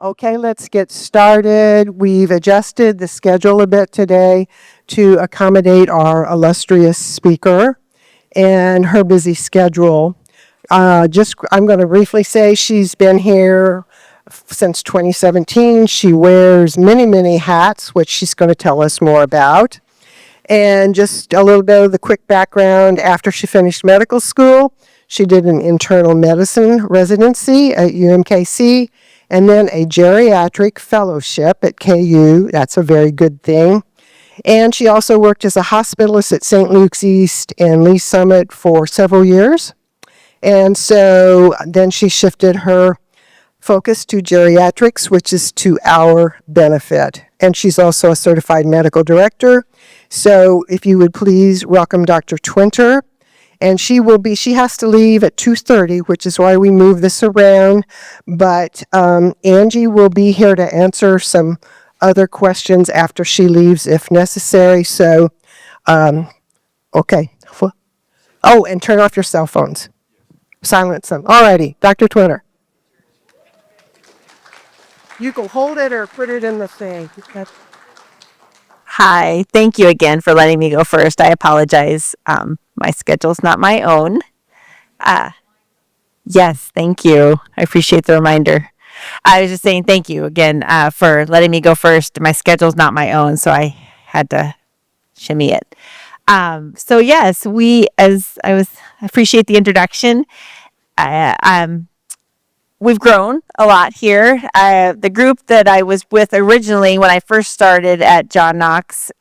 Okay, let's get started. We've adjusted the schedule a bit today to accommodate our illustrious speaker and her busy schedule. I'm going to briefly say she's been here since 2017. She wears many, many hats, which she's going to tell us more about. And just a little bit of the quick background, after she finished medical school, she did an internal medicine residency at UMKC and then a geriatric fellowship at KU. That's a very good thing. And she also worked as a hospitalist at St. Luke's East and Lee Summit for several years. And so then she shifted her focus to geriatrics, which is to our benefit. And she's also a certified medical director. So if you would please welcome Dr. Twinter. And she has to leave at 2:30, which is why we move this around. But Angie will be here to answer some other questions after she leaves if necessary. So, okay. Oh, and turn off your cell phones. Silence them. All righty, Dr. Twinter. You can hold it or put it in the thing. Hi, thank you again for letting me go first. I apologize. My schedule's not my own. Yes, thank you. I appreciate the reminder. I was just saying thank you again for letting me go first. My schedule's not my own, so I had to shimmy it. So yes, I appreciate the introduction. We've grown a lot here. The group that I was with originally when I first started at John Knox,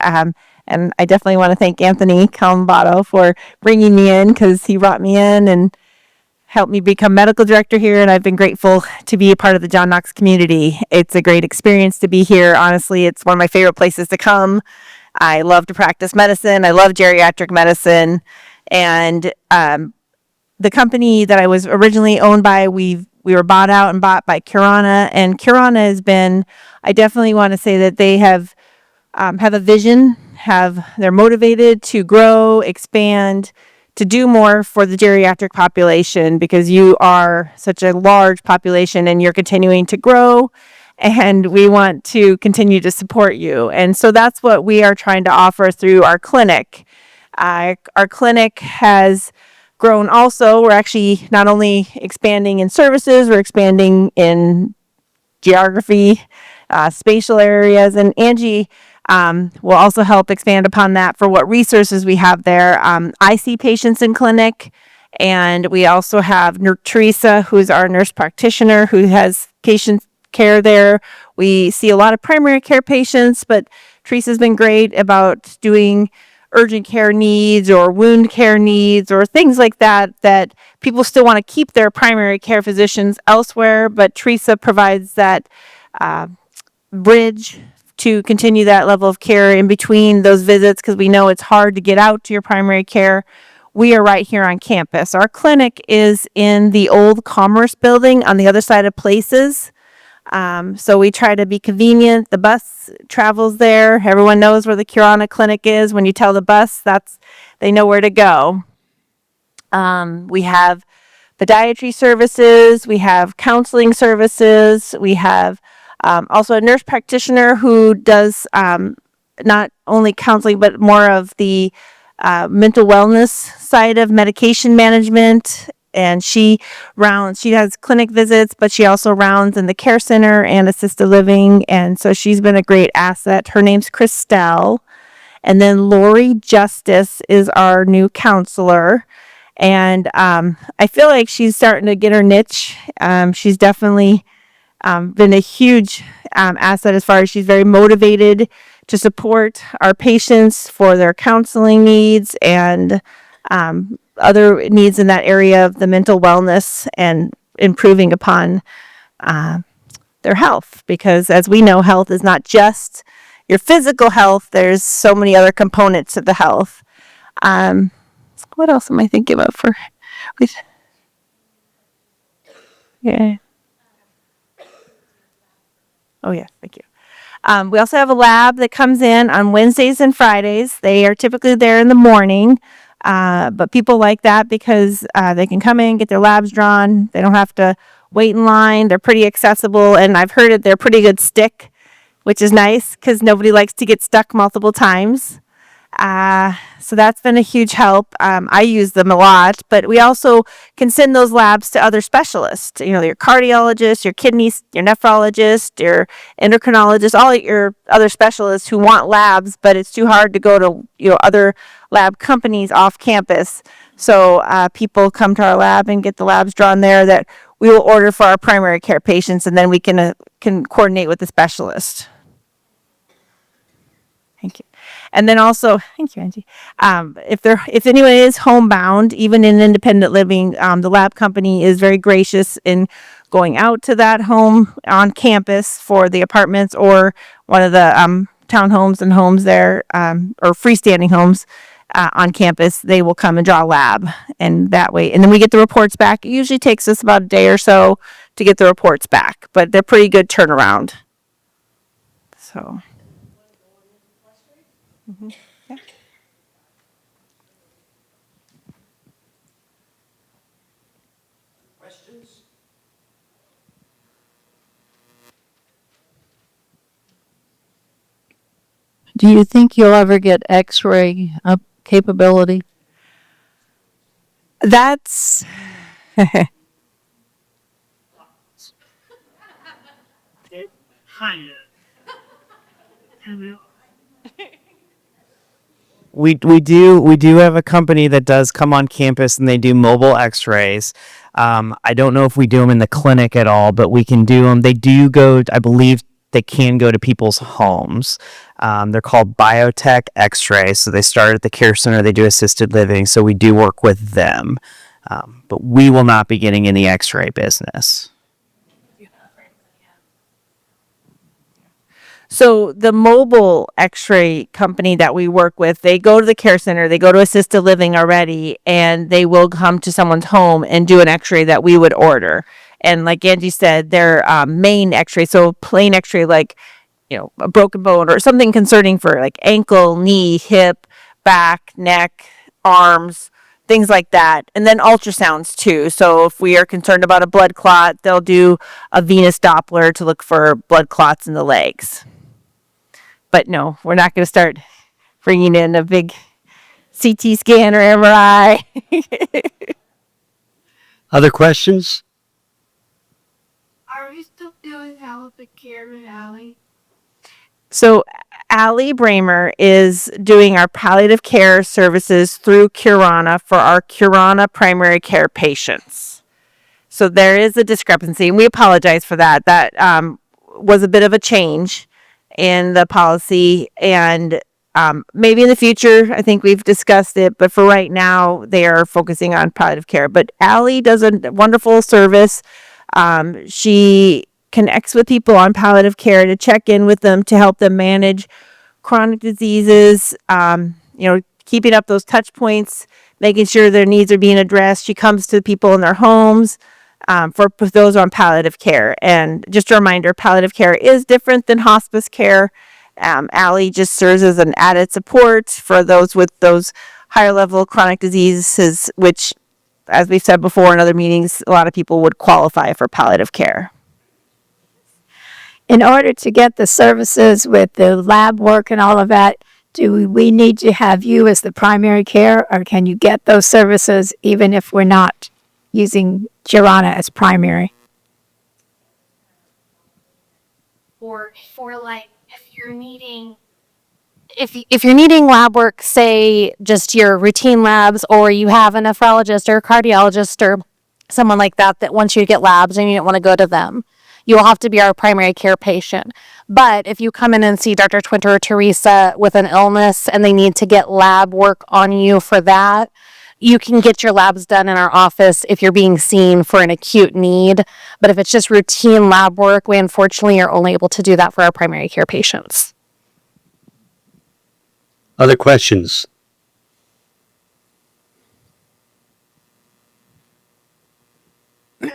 and I definitely want to thank Anthony Calumbato for bringing me in because he brought me in and helped me become medical director here, and I've been grateful to be a part of the John Knox community. It's a great experience to be here. Honestly, it's one of my favorite places to come. I love to practice medicine. I love geriatric medicine, and the company that I was originally owned by, we were bought out and bought by Curana, and Curana has been, I definitely want to say that they have a vision, they're motivated to grow, expand, to do more for the geriatric population because you are such a large population and you're continuing to grow, and we want to continue to support you. And so that's what we are trying to offer through our clinic. Our clinic has grown also. We're actually not only expanding in services, we're expanding in geography, spatial areas, and Angie will also help expand upon that for what resources we have there. I see patients in clinic, and we also have Teresa, who's our nurse practitioner, who has patient care there. We see a lot of primary care patients, but Teresa's been great about doing urgent care needs or wound care needs or things like that people still want to keep their primary care physicians elsewhere, but Teresa provides that bridge to continue that level of care in between those visits because we know it's hard to get out to your primary care. We are right here on campus. Our clinic is in the old Commerce building on the other side of Places. So we try to be convenient. The bus travels there. Everyone knows where the Curana clinic is. When you tell the bus, they know where to go. We have podiatry services. We have counseling services. We have also a nurse practitioner who does not only counseling, but more of the mental wellness side of medication management. And she has clinic visits, but she also rounds in the care center and assisted living. And so she's been a great asset. Her name's Christelle. And then Lori Justice is our new counselor. And I feel like she's starting to get her niche. She's definitely been a huge asset as far as she's very motivated to support our patients for their counseling needs and other needs in that area of the mental wellness and improving upon their health. Because as we know, health is not just your physical health. There's so many other components of the health. What else am I thinking of yeah. Oh, yeah, thank you. We also have a lab that comes in on Wednesdays and Fridays. They are typically there in the morning. But people like that because they can come in, get their labs drawn. They don't have to wait in line. They're pretty accessible, and I've heard it. They're pretty good stick, which is nice because nobody likes to get stuck multiple times. So that's been a huge help. I use them a lot, but we also can send those labs to other specialists, your cardiologist, your kidneys, your nephrologist, your endocrinologist, all your other specialists who want labs, but it's too hard to go to, other lab companies off campus. So, people come to our lab and get the labs drawn there that we will order for our primary care patients, and then we can coordinate with the specialist. Thank you. And then also, thank you, Angie. If anyone is homebound, even in independent living, the lab company is very gracious in going out to that home on campus for the apartments or one of the townhomes and homes there, or freestanding homes on campus. They will come and draw a lab, and that way, and then we get the reports back. It usually takes us about a day or so to get the reports back, but they're pretty good turnaround. So. Yeah. Questions? Do you think you'll ever get X-ray capability? That's we do have a company that does come on campus and they do mobile X-rays. I don't know if we do them in the clinic at all, but we can do them. They do go. I believe they can go to people's homes. They're called Biotech X-rays. So they start at the care center. They do assisted living. So we do work with them, but we will not be getting in the X-ray business. So the mobile X-ray company that we work with, they go to the care center, they go to assisted living already, and they will come to someone's home and do an X-ray that we would order. And like Angie said, their main X-ray, so plain X-ray like, a broken bone or something concerning for like ankle, knee, hip, back, neck, arms, things like that. And then ultrasounds too. So if we are concerned about a blood clot, they'll do a venous Doppler to look for blood clots in the legs. But no, we're not going to start bringing in a big CT scan or MRI. Other questions? Are we still doing palliative care with Allie? So Allie Bramer is doing our palliative care services through Curana for our Curana primary care patients. So there is a discrepancy, and we apologize for that. That was a bit of a change in the policy, and maybe in the future, I think we've discussed it, but for right now, they are focusing on palliative care. But Allie does a wonderful service. She connects with people on palliative care to check in with them to help them manage chronic diseases, keeping up those touch points, making sure their needs are being addressed. She comes to people in their homes for those on palliative care. And just a reminder, palliative care is different than hospice care. Allie just serves as an added support for those with those higher level chronic diseases, which, as we've said before in other meetings, a lot of people would qualify for palliative care. In order to get the services with the lab work and all of that, do we need to have you as the primary care, or can you get those services even if we're not using Curana as primary? Or like if you're needing lab work, say just your routine labs, or you have a nephrologist or a cardiologist or someone like that wants you to get labs and you don't want to go to them, you will have to be our primary care patient. But if you come in and see Dr. Twinter or Teresa with an illness and they need to get lab work on you for that, you can get your labs done in our office if you're being seen for an acute need. But if it's just routine lab work, we unfortunately are only able to do that for our primary care patients. Other questions?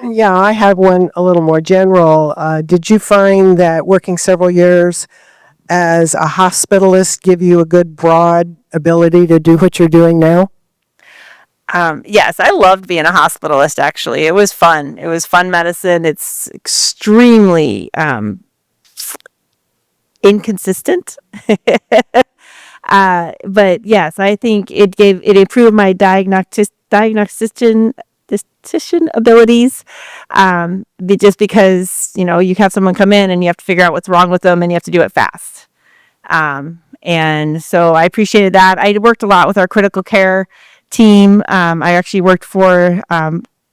Yeah, I had one a little more general. Did you find that working several years as a hospitalist give you a good broad ability to do what you're doing now? Yes, I loved being a hospitalist, actually. It was fun. It was fun medicine. It's extremely inconsistent. But yes, I think it improved my diagnostician abilities. Just because, you have someone come in and you have to figure out what's wrong with them and you have to do it fast. And so I appreciated that. I worked a lot with our critical care team. I actually worked for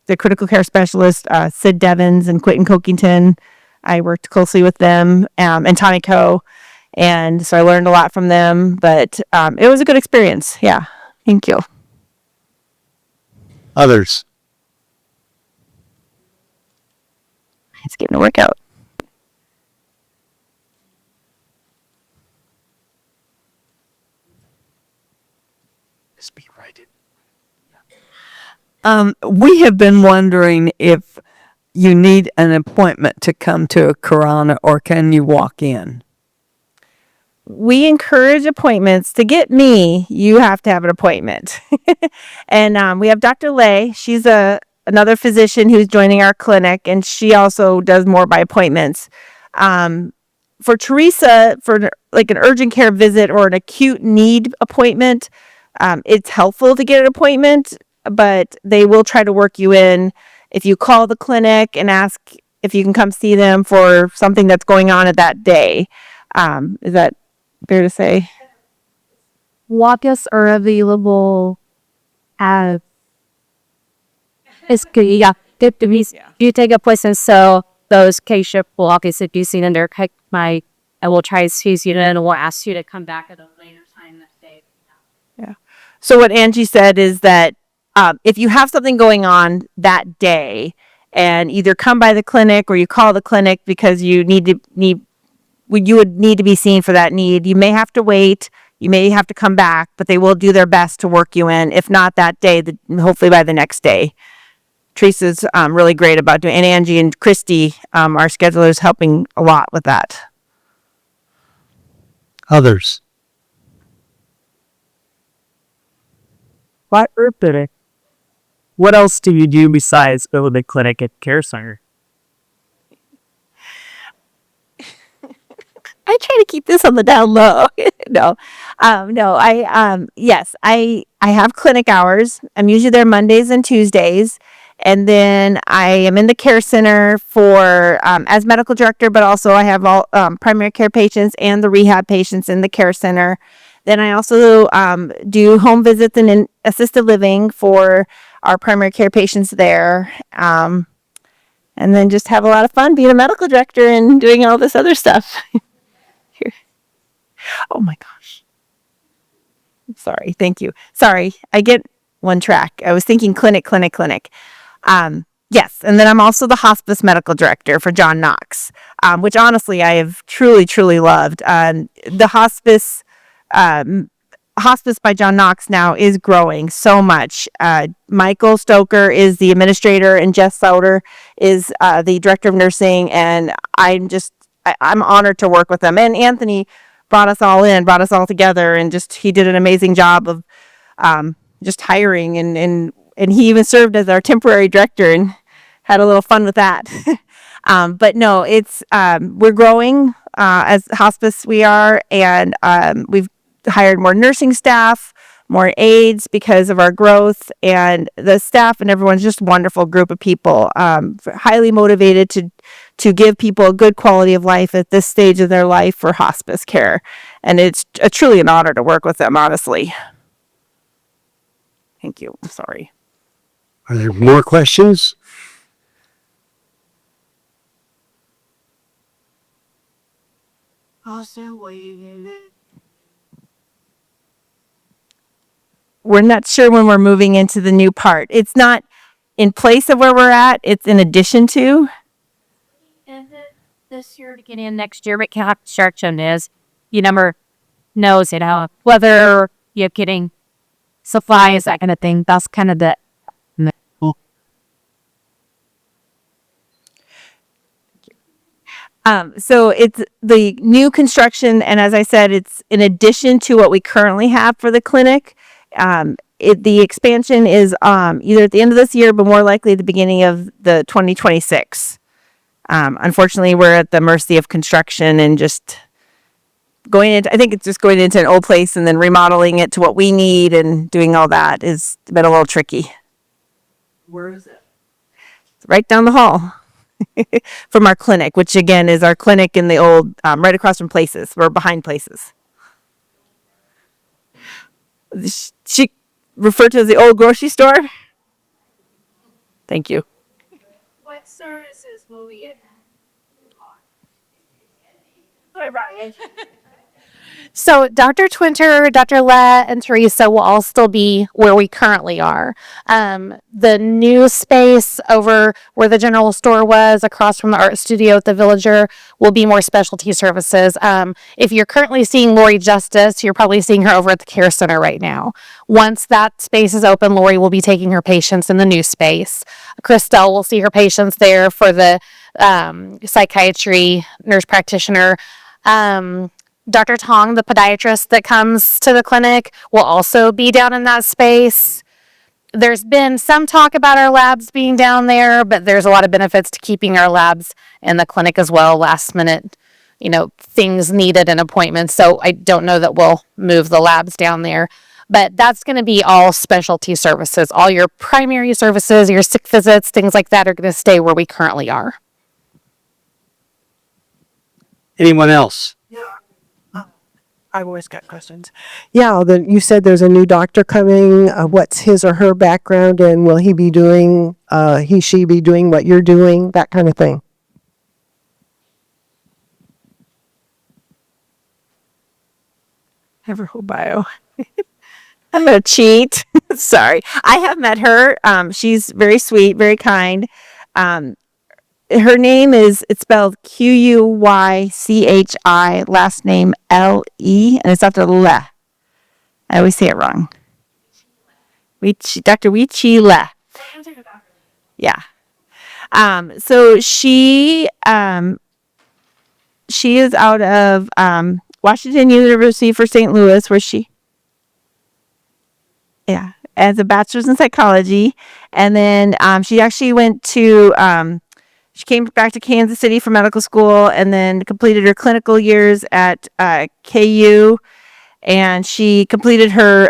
the critical care specialist, Sid Devins and Quentin Cookington. I worked closely with them and Tommy Coe. And so I learned a lot from them, but it was a good experience. Yeah. Thank you. Others? It's getting to work out. Speak right in. We have been wondering if you need an appointment to come to a Karana or can you walk in? We encourage appointments. To get me, you have to have an appointment. And we have Dr. Lay. She's another physician who's joining our clinic, and she also does more by appointments. For Teresa, for like an urgent care visit or an acute need appointment, it's helpful to get an appointment, but they will try to work you in if you call the clinic and ask if you can come see them for something that's going on at that day. Is that fair to say? Walk-ins are available at you take appointments, so those K-ship walk-ins if you see them, I will try to squeeze you in and we'll ask you to come back at a later time that day. So what Angie said is that if you have something going on that day and either come by the clinic or you call the clinic because you would need to be seen for that need, you may have to wait, you may have to come back, but they will do their best to work you in. If not that day, hopefully by the next day. Teresa's really great about doing, and Angie and Christy, our schedulers, helping a lot with that. Others? What else do you do besides go to the clinic at Care Center? I try to keep this on the down low. No. Yes, I have clinic hours. I'm usually there Mondays and Tuesdays. And then I am in the care center for, as medical director, but also I have all primary care patients and the rehab patients in the care center. Then I also do home visits and in assisted living for our primary care patients there. And then just have a lot of fun being a medical director and doing all this other stuff. Oh my gosh. Sorry. Thank you. Sorry. I get one track. I was thinking clinic. Yes. And then I'm also the hospice medical director for John Knox, which honestly I have truly loved. The hospice by John Knox now is growing so much. Michael Stoker is the administrator and Jess Sauter is the director of nursing. And I'm honored to work with them. And Anthony brought us all together, and he did an amazing job of just hiring, and he even served as our temporary director and had a little fun with that. But no, it's we're growing as hospice we are, and we've hired more nursing staff, more aides because of our growth, and the staff and everyone's just a wonderful group of people, highly motivated to give people a good quality of life at this stage of their life for hospice care. And it's truly an honor to work with them, honestly. Thank you. I'm sorry. Are there more questions? We're not sure when we're moving into the new part. It's not in place of where we're at. It's in addition to. This year to get in next year, but construction is, you never knows, whether you're getting supplies, that kind of thing. That's kind of the. So it's the new construction, and as I said, it's in addition to what we currently have for the clinic. the expansion is either at the end of this year, but more likely at the beginning of the 2026. Unfortunately, we're at the mercy of construction and just going into, I think it's just going into an old place and then remodeling it to what we need and doing all that has been a little tricky. Where is it? It's right down the hall from our clinic, which again is our clinic in the old, right across from Places. We're behind Places. She referred to as the old grocery store. Thank you. What services will we get? So Dr. Twinter, Dr. Le, and Teresa will all still be where we currently are. The new space over where the general store was, across from the art studio at the Villager, will be more specialty services. If you're currently seeing Lori Justice, you're probably seeing her over at the care center right now. Once that space is open, Lori will be taking her patients in the new space. Christelle will see her patients there for the psychiatry nurse practitioner. Dr. Tong, the podiatrist that comes to the clinic, will also be down in that space. There's been some talk about our labs being down there, but there's a lot of benefits to keeping our labs in the clinic as well. Last minute, things needed and appointments. So I don't know that we'll move the labs down there, but that's going to be all specialty services. All your primary services, your sick visits, things like that are going to stay where we currently are. Anyone else? I've always got questions. Yeah, you said there's a new doctor coming. What's his or her background, and will he be doing, she be doing what you're doing, that kind of thing? Have her whole bio. I'm gonna cheat. Sorry, I have met her. She's very sweet, very kind. Her name it's spelled Quychi, last name Le, and it's after Le. I always say it wrong. Dr. Weechi Le. Yeah. So she is out of Washington University for St. Louis, where as a bachelor's in psychology, and then she actually went to she came back to Kansas City for medical school and then completed her clinical years at KU, and she completed her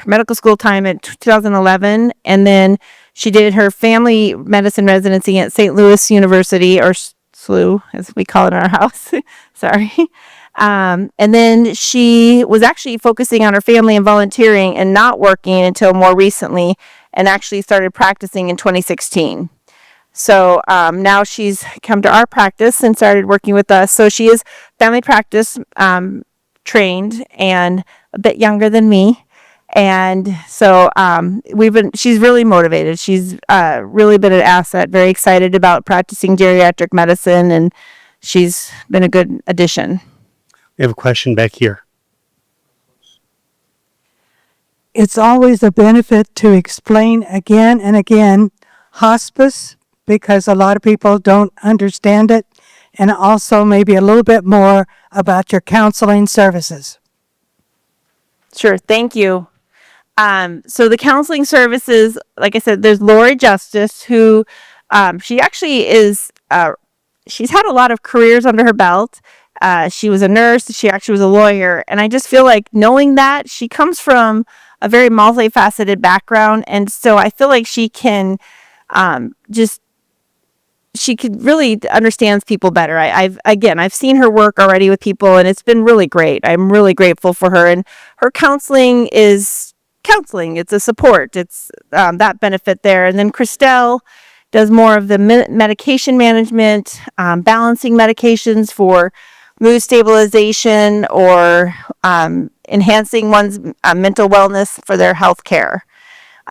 medical school time in 2011, and then she did her family medicine residency at St. Louis University, or SLU as we call it in our house. Sorry. And then she was actually focusing on her family and volunteering and not working until more recently, and actually started practicing in 2016. So now she's come to our practice and started working with us. So she is family practice trained and a bit younger than me. And so she's really motivated. She's really been an asset, very excited about practicing geriatric medicine, and she's been a good addition. We have a question back here. It's always a benefit to explain again and again hospice, because a lot of people don't understand it, and also maybe a little bit more about your counseling services. Sure, thank you. So the counseling services, like I said, there's Lori Justice, who she actually is, she's had a lot of careers under her belt. She was a nurse, she actually was a lawyer, and I just feel like knowing that she comes from a very multifaceted background, and so I feel like she can she could really understands people better. I've seen her work already with people, and it's been really great. I'm really grateful for her, and her counseling is counseling. It's a support. It's that benefit there. And then Christelle does more of the medication management, balancing medications for mood stabilization or enhancing one's mental wellness for their health care.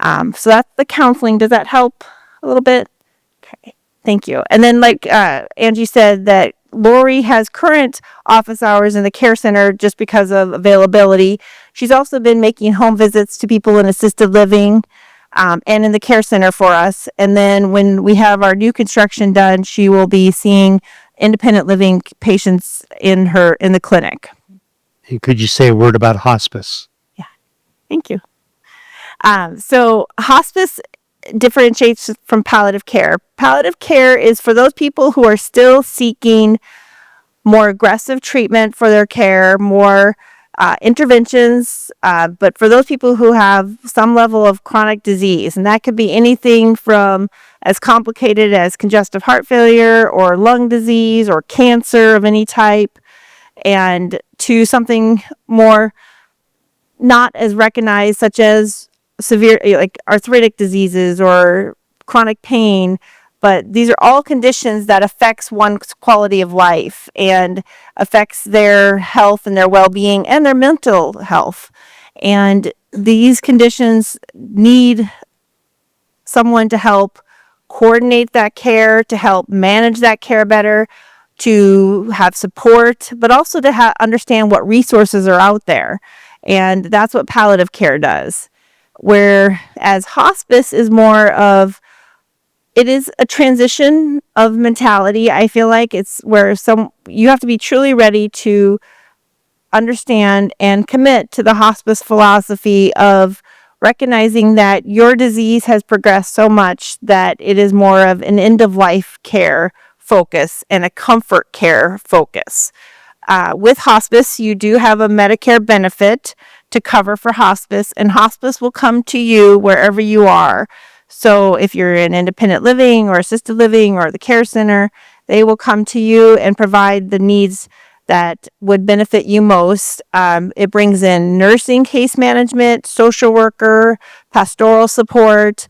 So that's the counseling. Does that help a little bit? Okay. Thank you. And then like Angie said, that Lori has current office hours in the care center just because of availability. She's also been making home visits to people in assisted living and in the care center for us. And then when we have our new construction done, she will be seeing independent living patients in the clinic. And could you say a word about hospice? Thank you. So hospice differentiates from palliative care. Palliative care is for those people who are still seeking more aggressive treatment for their care, more interventions, but for those people who have some level of chronic disease, and that could be anything from as complicated as congestive heart failure or lung disease or cancer of any type, and to something more not as recognized, such as severe, like arthritic diseases or chronic pain. But these are all conditions that affects one's quality of life and affects their health and their well-being and their mental health. And these conditions need someone to help coordinate that care, to help manage that care better, to have support, but also to understand what resources are out there. And that's what palliative care does. Whereas hospice is more of, it is a transition of mentality. I feel like it's where you have to be truly ready to understand and commit to the hospice philosophy of recognizing that your disease has progressed so much that it is more of an end of life care focus and a comfort care focus. With hospice, you do have a Medicare benefit to cover for hospice, and hospice will come to you wherever you are. So if you're in independent living or assisted living or the care center, they will come to you and provide the needs that would benefit you most. It brings in nursing, case management, social worker, pastoral support,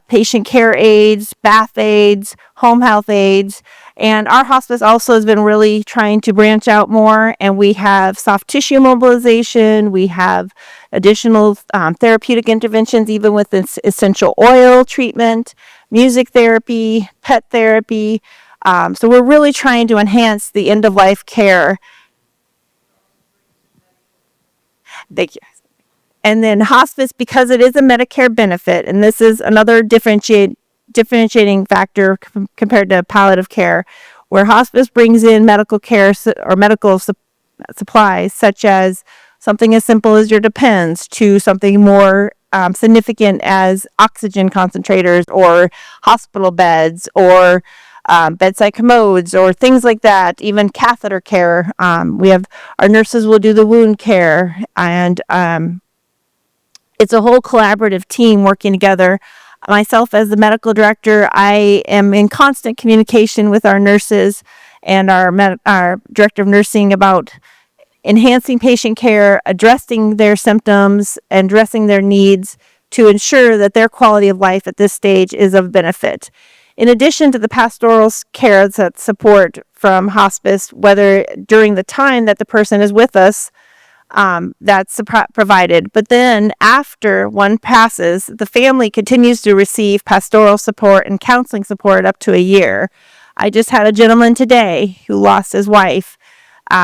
patient care aides, bath aides, home health aides. And our hospice also has been really trying to branch out more, and we have soft tissue mobilization. We have additional therapeutic interventions, even with essential oil treatment, music therapy, pet therapy. So we're really trying to enhance the end of life care. Thank you. And then hospice, because it is a Medicare benefit, and this is another differentiating factor compared to palliative care, where hospice brings in medical care or medical supplies, such as something as simple as your Depends to something more significant as oxygen concentrators or hospital beds or bedside commodes or things like that, even catheter care. We have our nurses will do the wound care, and it's a whole collaborative team working together. Myself, as the medical director, I am in constant communication with our nurses and our director of nursing about enhancing patient care, addressing their symptoms, and addressing their needs to ensure that their quality of life at this stage is of benefit. In addition to the pastoral care that support from hospice, whether during the time that the person is with us, that's provided. But then after one passes, the family continues to receive pastoral support and counseling support up to a year. I just had a gentleman today who lost his wife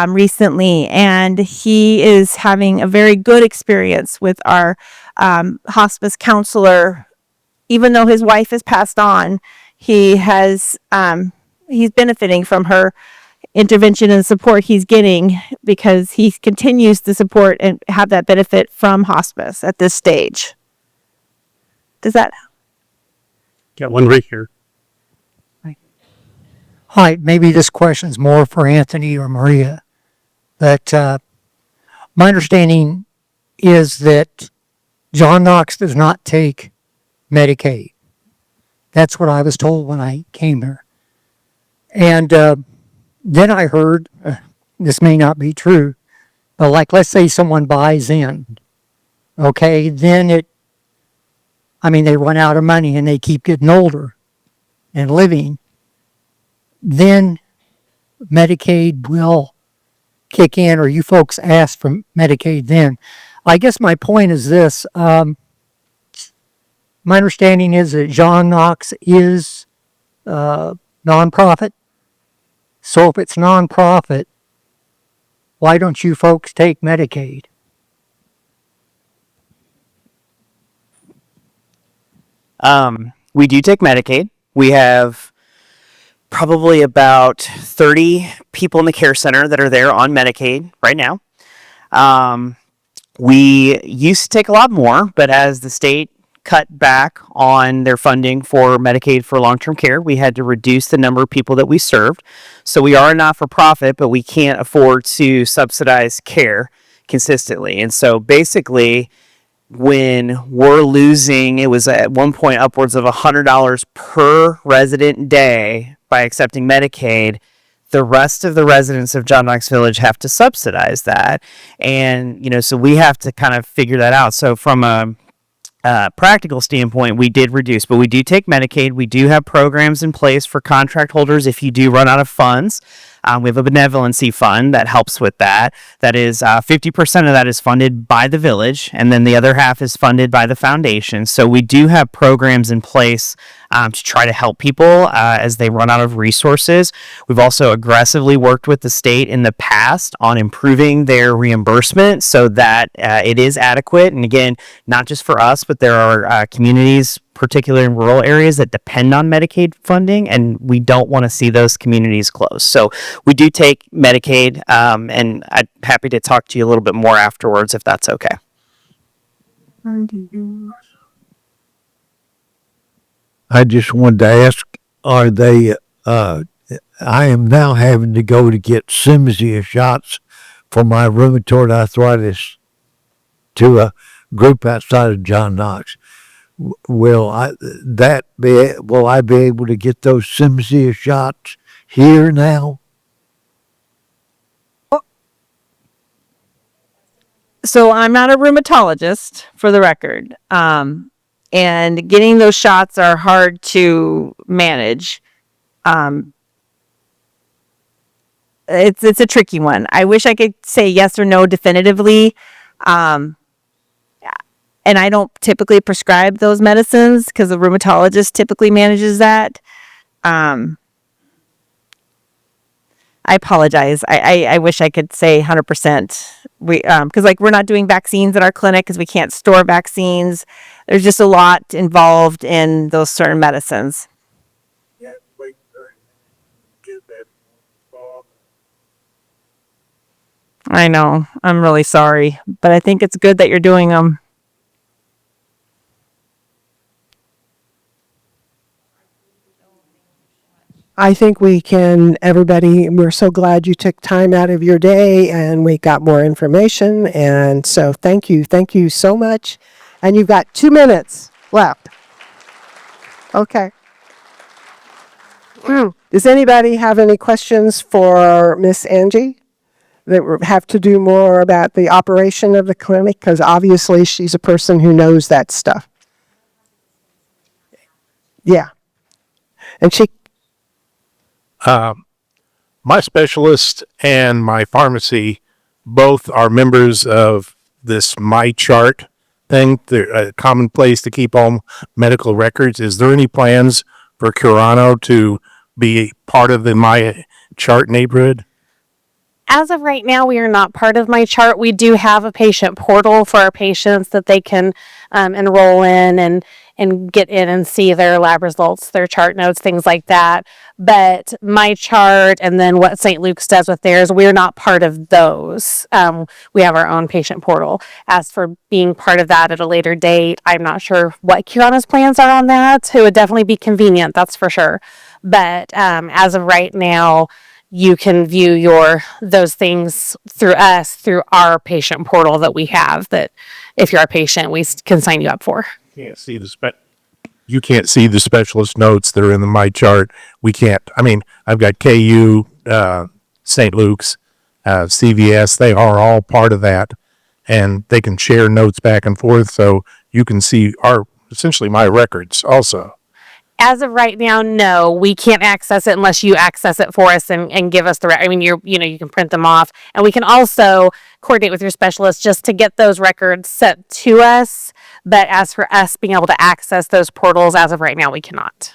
recently, and he is having a very good experience with our hospice counselor. Even though his wife has passed on, he's benefiting from her intervention and support he's getting because he continues to support and have that benefit from hospice at this stage. Does that? Got one right here. Hi, maybe this question is more for Anthony or Maria, but my understanding is that John Knox does not take Medicaid. That's what I was told when I came here. And then I heard, this may not be true, but like let's say someone buys in, okay, then they run out of money and they keep getting older and living, then Medicaid will kick in, or you folks ask for Medicaid then. I guess my point is this. My understanding is that John Knox is nonprofit. So if it's nonprofit, why don't you folks take Medicaid? We do take Medicaid. We have probably about 30 people in the care center that are there on Medicaid right now. We used to take a lot more, but as the state cut back on their funding for Medicaid for long-term care, we had to reduce the number of people that we served. So we are a not-for-profit, but we can't afford to subsidize care consistently. And so basically, when we're losing, it was at one point upwards of $100 per resident day by accepting Medicaid, the rest of the residents of John Knox Village have to subsidize that. And, so we have to kind of figure that out. So from a practical standpoint, we did reduce, but we do take Medicaid. We do have programs in place for contract holders if you do run out of funds. We have a benevolency fund that helps with that. That is 50% of that is funded by the village, and then the other half is funded by the foundation. So we do have programs in place to try to help people as they run out of resources. We've also aggressively worked with the state in the past on improving their reimbursement so that it is adequate. And again, not just for us, but there are communities, particularly in rural areas, that depend on Medicaid funding, and we don't want to see those communities close. So we do take Medicaid, and I'm happy to talk to you a little bit more afterwards if that's okay. I just wanted to ask, are they, I am now having to go to get Cimzia shots for my rheumatoid arthritis to a group outside of John Knox. Will I be able to get those Cimzia shots here now? So I'm not a rheumatologist, for the record. And getting those shots are hard to manage. It's a tricky one. I wish I could say yes or no definitively. And I don't typically prescribe those medicines because the rheumatologist typically manages that. I apologize. I wish I could say 100%. Because we're not doing vaccines at our clinic because we can't store vaccines. There's just a lot involved in those certain medicines. I know. I'm really sorry, but I think it's good that you're doing them. I think we're so glad you took time out of your day and we got more information. And so thank you so much. And you've got 2 minutes left. Okay. Does anybody have any questions for Miss Angie that have to do more about the operation of the clinic? Because obviously she's a person who knows that stuff. Yeah. And my specialist and my pharmacy both are members of this MyChart thing. They're a common place to keep all medical records. Is there any plans for Curano to be part of the MyChart neighborhood? As of right now, we are not part of MyChart. We do have a patient portal for our patients that they can enroll in and get in and see their lab results, their chart notes, things like that. But MyChart and then what St. Luke's does with theirs, we're not part of those. We have our own patient portal. As for being part of that at a later date, I'm not sure what Curano's plans are on that. It would definitely be convenient, that's for sure. But as of right now, you can view those things through our patient portal that we have, that if you're a patient, we can sign you up for. You can't see the specialist notes that are in the MyChart. We can't. I mean, I've got KU, St. Luke's, CVS. They are all part of that, and they can share notes back and forth, so you can see essentially my records also. As of right now, no, we can't access it unless you access it for us and give us you can print them off, and we can also coordinate with your specialist just to get those records sent to us. But as for us being able to access those portals, as of right now, we cannot.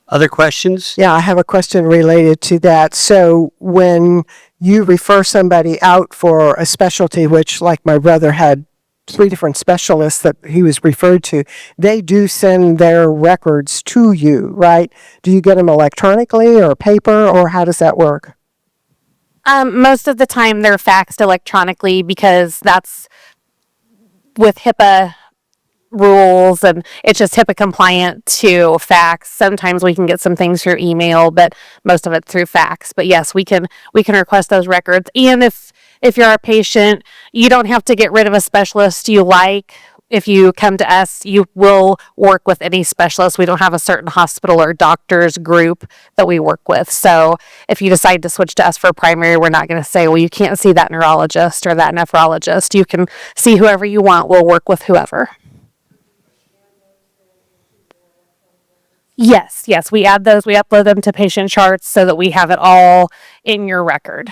Other questions? Yeah, I have a question related to that. So when you refer somebody out for a specialty, which like my brother had 3 different specialists that he was referred to, they do send their records to you, right? Do you get them electronically or paper, or how does that work? Most of the time they're faxed electronically because that's with HIPAA rules and it's just HIPAA compliant to fax. Sometimes we can get some things through email, but most of it's through fax. But yes, we can request those records. And if you're a patient, you don't have to get rid of a specialist you like. If you come to us, you will work with any specialist. We don't have a certain hospital or doctor's group that we work with. So if you decide to switch to us for primary, we're not going to say, well, you can't see that neurologist or that nephrologist. You can see whoever you want. We'll work with whoever. Yes, we add those. We upload them to patient charts so that we have it all in your record.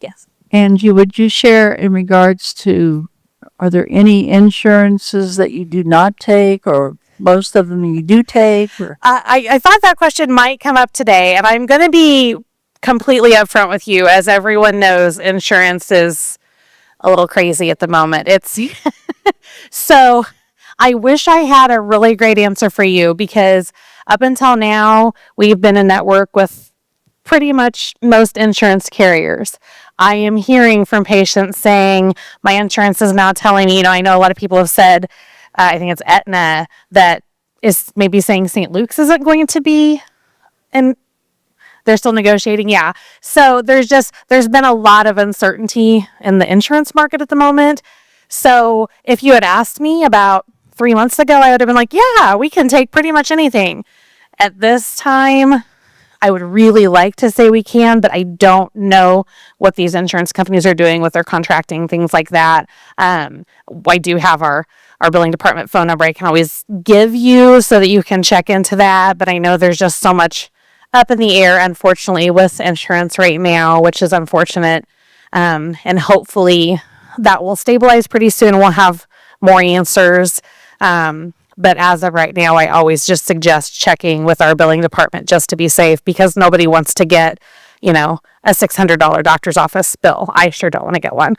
Yes. And would you share in regards to, are there any insurances that you do not take, or most of them you do take? Or? I thought that question might come up today, and I'm going to be completely upfront with you. As everyone knows, insurance is a little crazy at the moment. It's so I wish I had a really great answer for you, because up until now, we've been in network with pretty much most insurance carriers. I am hearing from patients saying, my insurance is now telling me, I know a lot of people have said, I think it's Aetna, that is maybe saying St. Luke's isn't going to be, and they're still negotiating. Yeah. So there's been a lot of uncertainty in the insurance market at the moment. So if you had asked me about 3 months ago, I would have been like, yeah, we can take pretty much anything. At this time, I would really like to say we can, but I don't know what these insurance companies are doing with their contracting, things like that. I do have our billing department phone number I can always give you so that you can check into that. But I know there's just so much up in the air, unfortunately, with insurance right now, which is unfortunate. And hopefully that will stabilize pretty soon. We'll have more answers. But as of right now, I always just suggest checking with our billing department just to be safe, because nobody wants to get, a $600 doctor's office bill. I sure don't want to get one.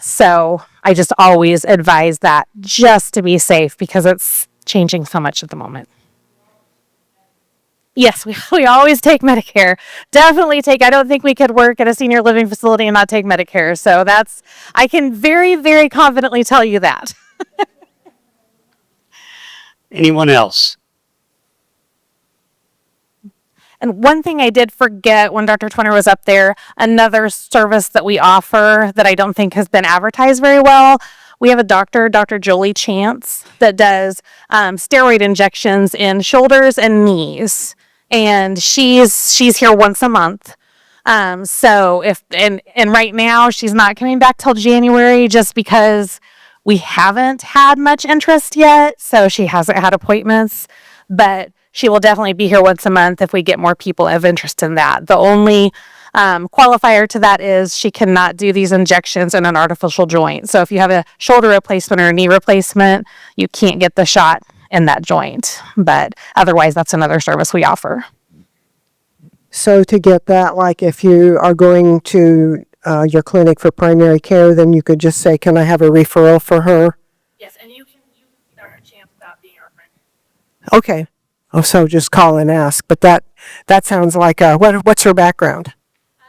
So I just always advise that just to be safe, because it's changing so much at the moment. Yes, we always take Medicare. Definitely take. I don't think we could work at a senior living facility and not take Medicare. So I can very, very confidently tell you that. Anyone else? And one thing I did forget when Dr. Twinner was up there, another service that we offer that I don't think has been advertised very well. We have a doctor, Dr. Jolie Chance, that does steroid injections in shoulders and knees. And she's here once a month. So and right now she's not coming back till January, just because we haven't had much interest yet, so she hasn't had appointments, but she will definitely be here once a month if we get more people of interest in that. The only qualifier to that is she cannot do these injections in an artificial joint. So if you have a shoulder replacement or a knee replacement, you can't get the shot in that joint. But otherwise, that's another service we offer. So to get that, like if you are going to your clinic for primary care, then you could just say, can I have a referral for her? Yes, and you can start a chance about being our friend. Okay. Oh, so just call and ask. But that sounds like, what's her background?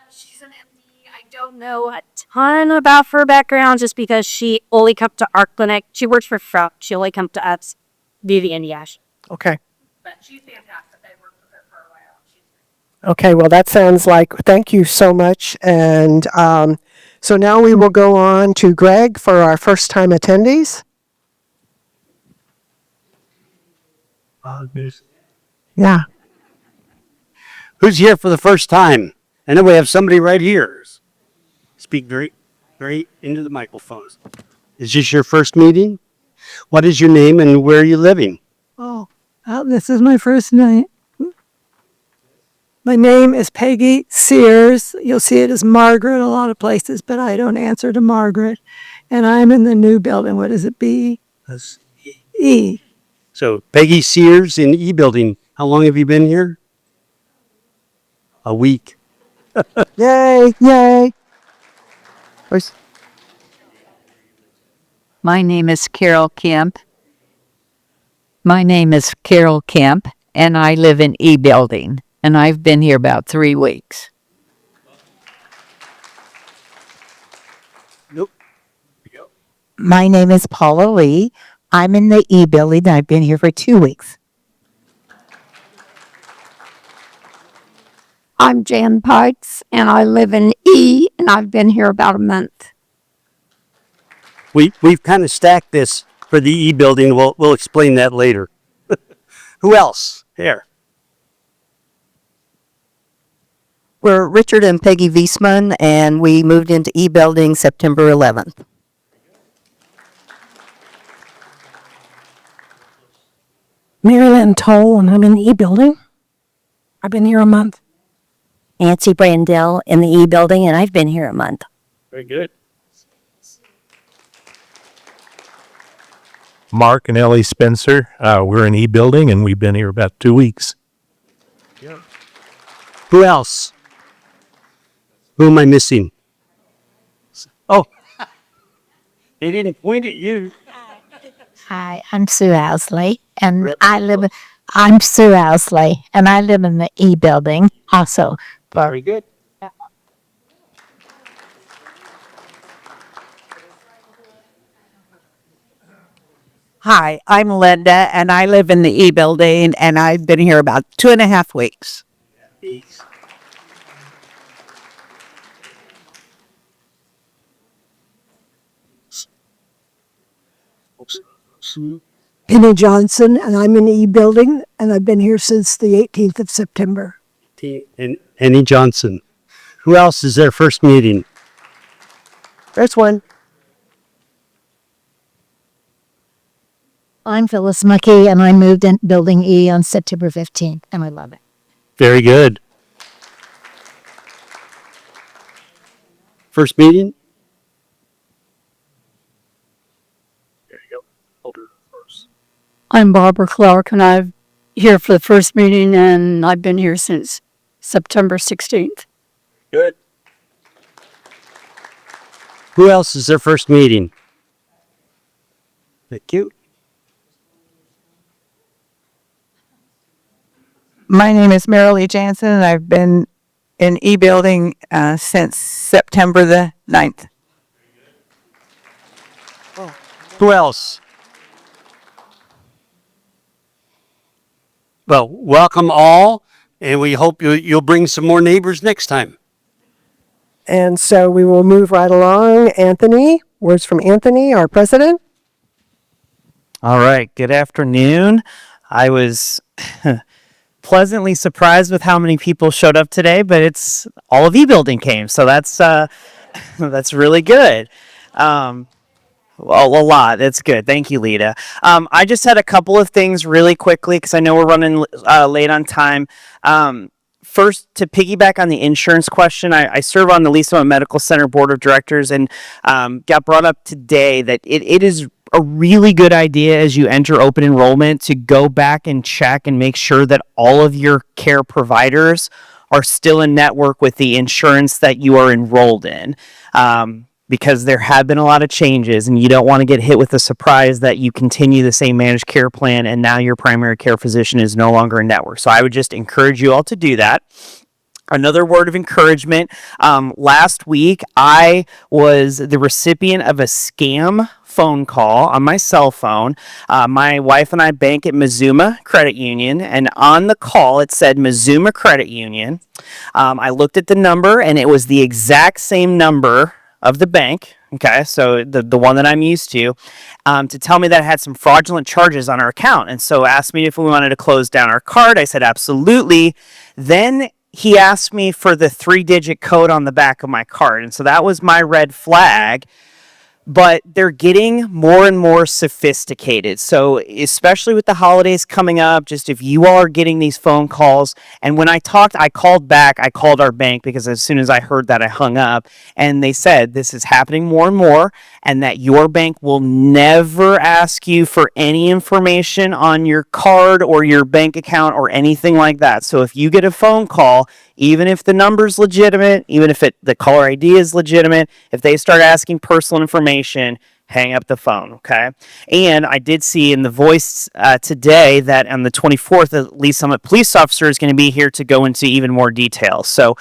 She's an MD. I don't know a ton about her background, just because she only come to our clinic. She works for Frau. She only come to us via the NDH. Okay. But she's fantastic. I worked with her for a while. Okay, well, that sounds like, thank you so much. And so now we will go on to Greg for our first-time attendees. Yeah. Who's here for the first time? And then we have somebody right here. Speak very, very into the microphones. Is this your first meeting? What is your name and where are you living? Oh, this is my first name. My name is Peggy Sears. You'll see it as Margaret a lot of places, but I don't answer to Margaret. And I'm in the new building. What is it, B? That's E. So Peggy Sears in E building. How long have you been here? A week. Yay, yay. My name is Carol Kemp. And I live in E building. And I've been here about 3 weeks. My name is Paula Lee. I'm in the E building. I've been here for 2 weeks. I'm Jan Pikes, and I live in E, and I've been here about a month. We've kind of stacked this for the E building. We'll explain that later. Who else? Here. We're Richard and Peggy Wiesman, and we moved into E building September 11th. Marilyn Toll, and I'm in the E building. I've been here a month. Nancy Brandell in the E building, and I've been here a month. Very good. Mark and Ellie Spencer, we're in E building and we've been here about 2 weeks. Who else? Who am I missing? Oh, they didn't point at you. Hi, I'm Sue Owsley, and I'm Sue Owsley, and I live in the E building also. Very good. Hi, I'm Linda, and I live in the E building, and I've been here about 2.5 weeks. Penny Johnson, and I'm in the E building, and I've been here since the 18th of September. And Annie Johnson. Who else is their first meeting? There's one. I'm Phyllis Muckey, and I moved in building E on September 15th, and I love it. Very good. First meeting? There you go. Hold her first. I'm Barbara Clark, and I'm here for the first meeting, and I've been here since September 16th. Good. Who else is their first meeting? Thank you. My name is Marilee Jansen, and I've been in E building since September the 9th. Who else? Well, welcome all, and we hope you'll bring some more neighbors next time. And so we will move right along. Anthony, words from Anthony, our president. All right. Good afternoon. I was pleasantly surprised with how many people showed up today, but it's all of E building came, so that's really good. Well, a lot. That's good. Thank you, Lita. I just had a couple of things really quickly because I know we're running late on time. First, to piggyback on the insurance question, I serve on the Lee Summit Medical Center Board of Directors, and got brought up today that it is a really good idea as you enter open enrollment to go back and check and make sure that all of your care providers are still in network with the insurance that you are enrolled in. Because there have been a lot of changes and you don't want to get hit with the surprise that you continue the same managed care plan and now your primary care physician is no longer in network. So I would just encourage you all to do that. Another word of encouragement. Last week, I was the recipient of a scam phone call on my cell phone. My wife and I bank at Mazuma Credit Union, and on the call, it said Mazuma Credit Union. I looked at the number, and it was the exact same number of the bank, okay, so the one that I'm used to tell me that it had some fraudulent charges on our account, and so asked me if we wanted to close down our card. I said absolutely. Then he asked me for the 3-digit code on the back of my card, and so that was my red flag. But they're getting more and more sophisticated. So especially with the holidays coming up, just if you all are getting these phone calls, and when I called back, I called our bank because as soon as I heard that, I hung up, and they said this is happening more and more, and that your bank will never ask you for any information on your card or your bank account or anything like that. So if you get a phone call, even if the number's legitimate, even if the caller ID is legitimate, if they start asking personal information, hang up the phone, okay? And I did see in the voice today that on the 24th, the Lee Summit police officer is going to be here to go into even more detail. So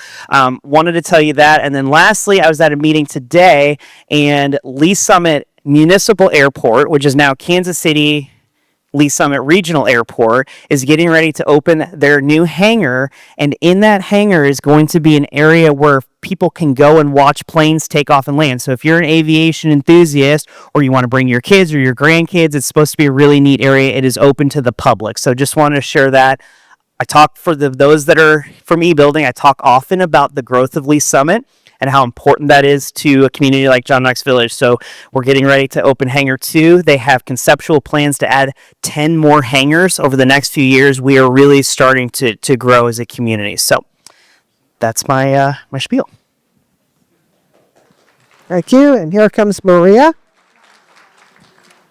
wanted to tell you that. And then lastly, I was at a meeting today, and Lee Summit Municipal Airport, which is now Kansas City Lee Summit Regional Airport, is getting ready to open their new hangar, and in that hangar is going to be an area where people can go and watch planes take off and land. So if you're an aviation enthusiast or you want to bring your kids or your grandkids, it's supposed to be a really neat area. It is open to the public. So just wanted to share that. I talk for those that are from eBuilding, I talk often about the growth of Lee Summit and how important that is to a community like John Knox Village. So we're getting ready to open Hangar 2. They have conceptual plans to add 10 more hangars over the next few years. We are really starting to grow as a community. So that's my my spiel. Thank you. And here comes Maria.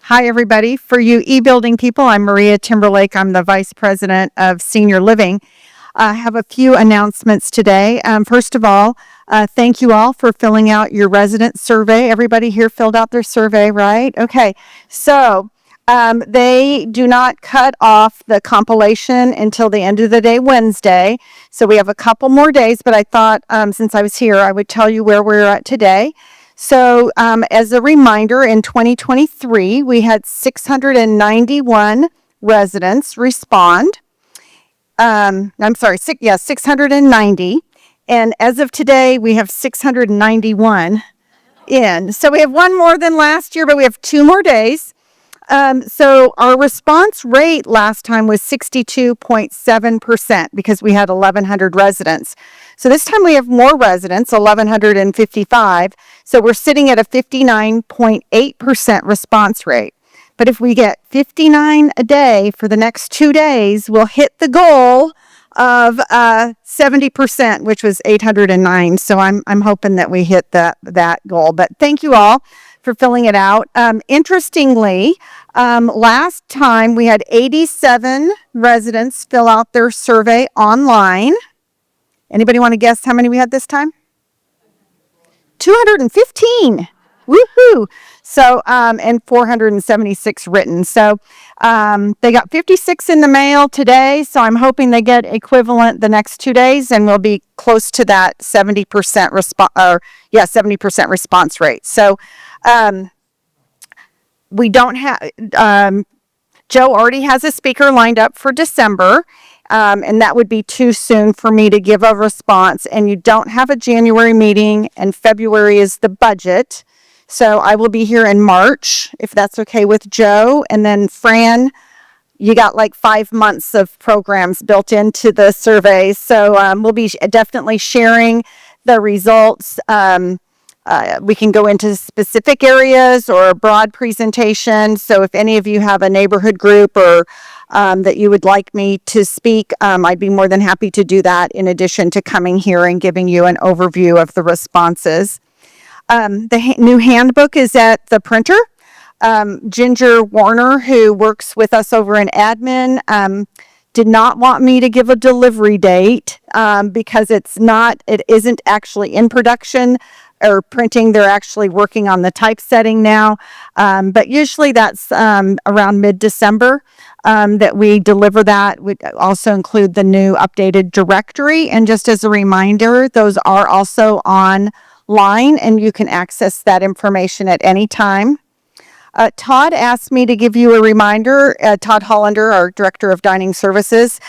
Hi, everybody. For you e-building people, I'm Maria Timberlake. I'm the Vice President of Senior Living. I have a few announcements today. First of all, thank you all for filling out your resident survey. Everybody here filled out their survey, right? Okay. So they do not cut off the compilation until the end of the day, Wednesday. So we have a couple more days, but I thought since I was here, I would tell you where we're at today. So as a reminder, in 2023, we had 691 residents respond. 690. And as of today, we have 691 in. So we have one more than last year, but we have 2 more days. So our response rate last time was 62.7% because we had 1,100 residents. So this time we have more residents, 1,155. So we're sitting at a 59.8% response rate. But if we get 59 a day for the next 2 days, we'll hit the goal of 70%, which was 809. So I'm hoping that we hit that goal. But thank you all for filling it out. Interestingly, last time we had 87 residents fill out their survey online. Anybody want to guess how many we had this time? 215. Woohoo! So, and 476 written. So, they got 56 in the mail today. So I'm hoping they get equivalent the next 2 days, and we'll be close to that 70% 70% response rate. So, we don't have, Joe already has a speaker lined up for December. And that would be too soon for me to give a response. And you don't have a January meeting, and February is the budget. So I will be here in March, if that's okay with Joe. And then Fran, you got like 5 months of programs built into the survey. So we'll be definitely sharing the results. We can go into specific areas or a broad presentation. So if any of you have a neighborhood group or that you would like me to speak, I'd be more than happy to do that in addition to coming here and giving you an overview of the responses. The new handbook is at the printer. Ginger Warner, who works with us over in admin, did not want me to give a delivery date because it isn't actually in production or printing. They're actually working on the typesetting now. But usually that's around mid-December that we deliver that. We also include the new updated directory. And just as a reminder, those are also online, and you can access that information at any time. Todd asked me to give you a reminder, Todd Hollander, our Director of Dining Services.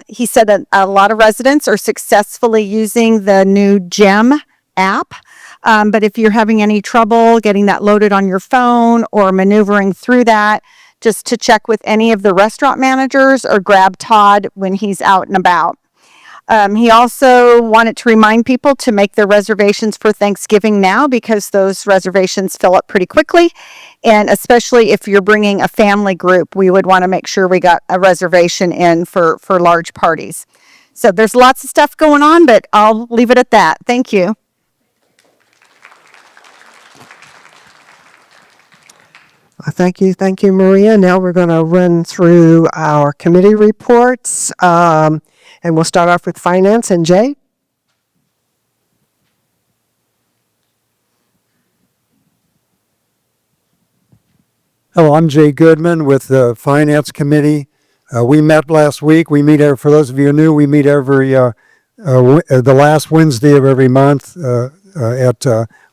He said that a lot of residents are successfully using the new GEM app. But if you're having any trouble getting that loaded on your phone or maneuvering through that, just to check with any of the restaurant managers or grab Todd when he's out and about. He also wanted to remind people to make their reservations for Thanksgiving now because those reservations fill up pretty quickly. And especially if you're bringing a family group, we would want to make sure we got a reservation in for large parties. So there's lots of stuff going on, but I'll leave it at that. Thank you. Thank you, Maria. Now we're going to run through our committee reports, and we'll start off with finance. And Jay? Hello, I'm Jay Goodman with the Finance Committee. We met last week. We meet, for those of you who are new, we meet every the last Wednesday of every month. at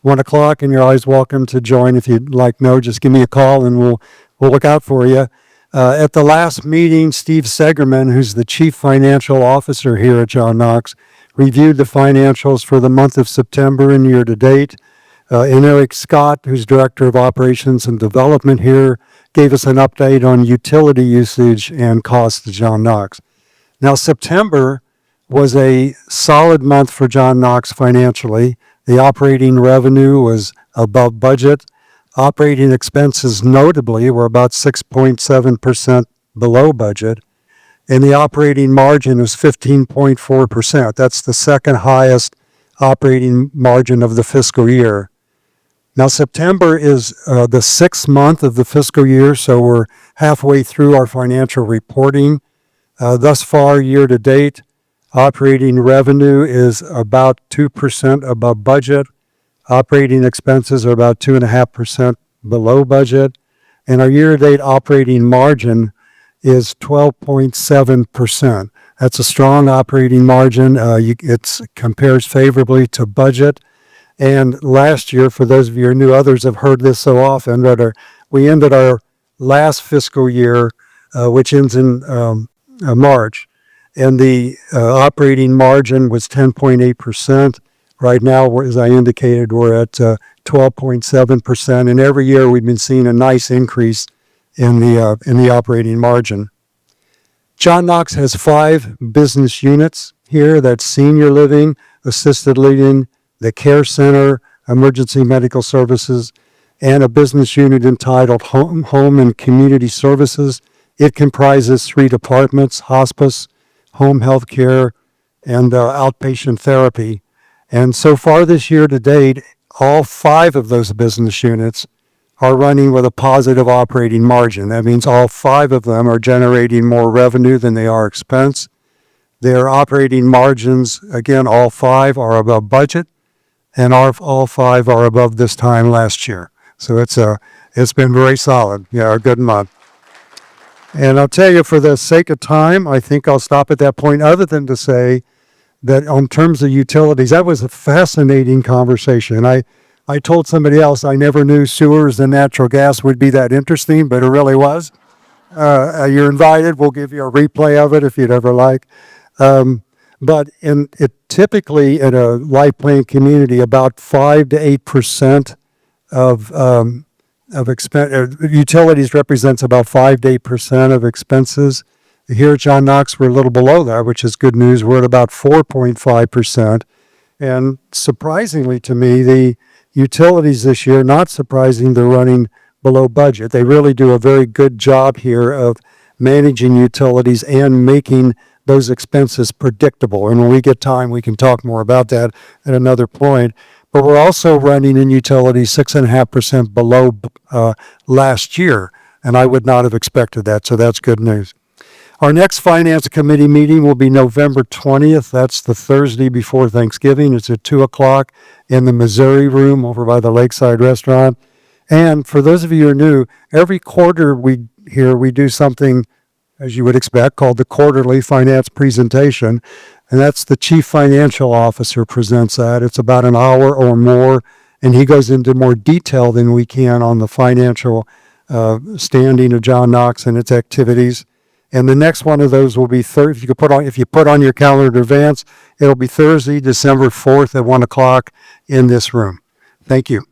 1 o'clock, and you're always welcome to join. If you'd like no, just give me a call and we'll look out for you. At the last meeting, Steve Segerman, who's the Chief Financial Officer here at John Knox, reviewed the financials for the month of September and year to date. And Eric Scott, who's Director of Operations and Development here, gave us an update on utility usage and costs to John Knox. Now, September was a solid month for John Knox financially. The operating revenue was above budget. Operating expenses notably were about 6.7% below budget. And the operating margin was 15.4%. That's the second highest operating margin of the fiscal year. Now, September is the sixth month of the fiscal year, so we're halfway through our financial reporting. Thus far, year to date, operating revenue is about 2% above budget. Operating expenses are about 2.5% below budget. And our year-to-date operating margin is 12.7%. That's a strong operating margin. It compares favorably to budget. And last year, for those of you who knew, others have heard this so often, but we ended our last fiscal year, which ends in March, and the operating margin was 10.8%. Right now, as I indicated, we're at 12.7%, and every year we've been seeing a nice increase in the operating margin. John Knox has 5 business units here. That's senior living, assisted living, the care center, emergency medical services, and a business unit entitled Home and Community Services. It comprises 3 departments: hospice, home health care, and outpatient therapy. And so far this year to date, all 5 of those business units are running with a positive operating margin. That means all 5 of them are generating more revenue than they are expense. Their operating margins, again, all 5 are above budget, and all 5 are above this time last year. So it's been very solid. Yeah, a good month. And I'll tell you, for the sake of time, I think I'll stop at that point, other than to say that in terms of utilities, that was a fascinating conversation. I told somebody else I never knew sewers and natural gas would be that interesting, but it really was. You're invited. We'll give you a replay of it if you'd ever like. But typically in a life plan community, about 5 to 8% of utilities represents about 5 to 8% of expenses. Here at John Knox, we're a little below that, which is good news. We're at about 4.5%. And surprisingly to me, the utilities this year, not surprising, they're running below budget. They really do a very good job here of managing utilities and making those expenses predictable. And when we get time, we can talk more about that at another point. But we're also running in utilities 6.5% below last year. And I would not have expected that. So that's good news. Our next Finance Committee meeting will be November 20th. That's the Thursday before Thanksgiving. It's at 2 o'clock in the Missouri Room over by the Lakeside Restaurant. And for those of you who are new, every quarter we do something, as you would expect, called the Quarterly Finance Presentation. And that's the Chief Financial Officer presents that. It's about an hour or more, and he goes into more detail than we can on the financial standing of John Knox and its activities. And the next one of those will be if you put on your calendar in advance, it'll be Thursday, December 4th at 1 o'clock in this room. Thank you.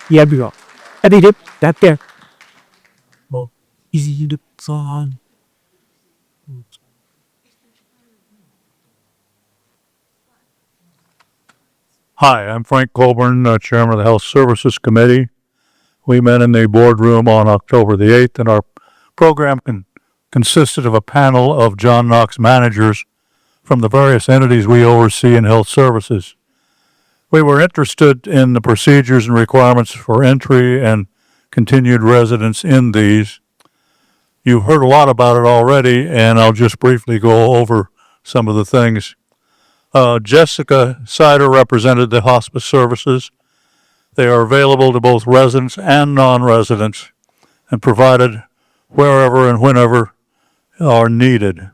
Yeah, we go. That there. Oh, easy to on. Hi, I'm Frank Colburn, Chairman of the Health Services Committee. We met in the boardroom on October the 8th, and our program consisted of a panel of John Knox managers from the various entities we oversee in health services. We were interested in the procedures and requirements for entry and continued residence in these. You've heard a lot about it already, and I'll just briefly go over some of the things. Jessica Sider represented the hospice services. They are available to both residents and non-residents and provided wherever and whenever are needed.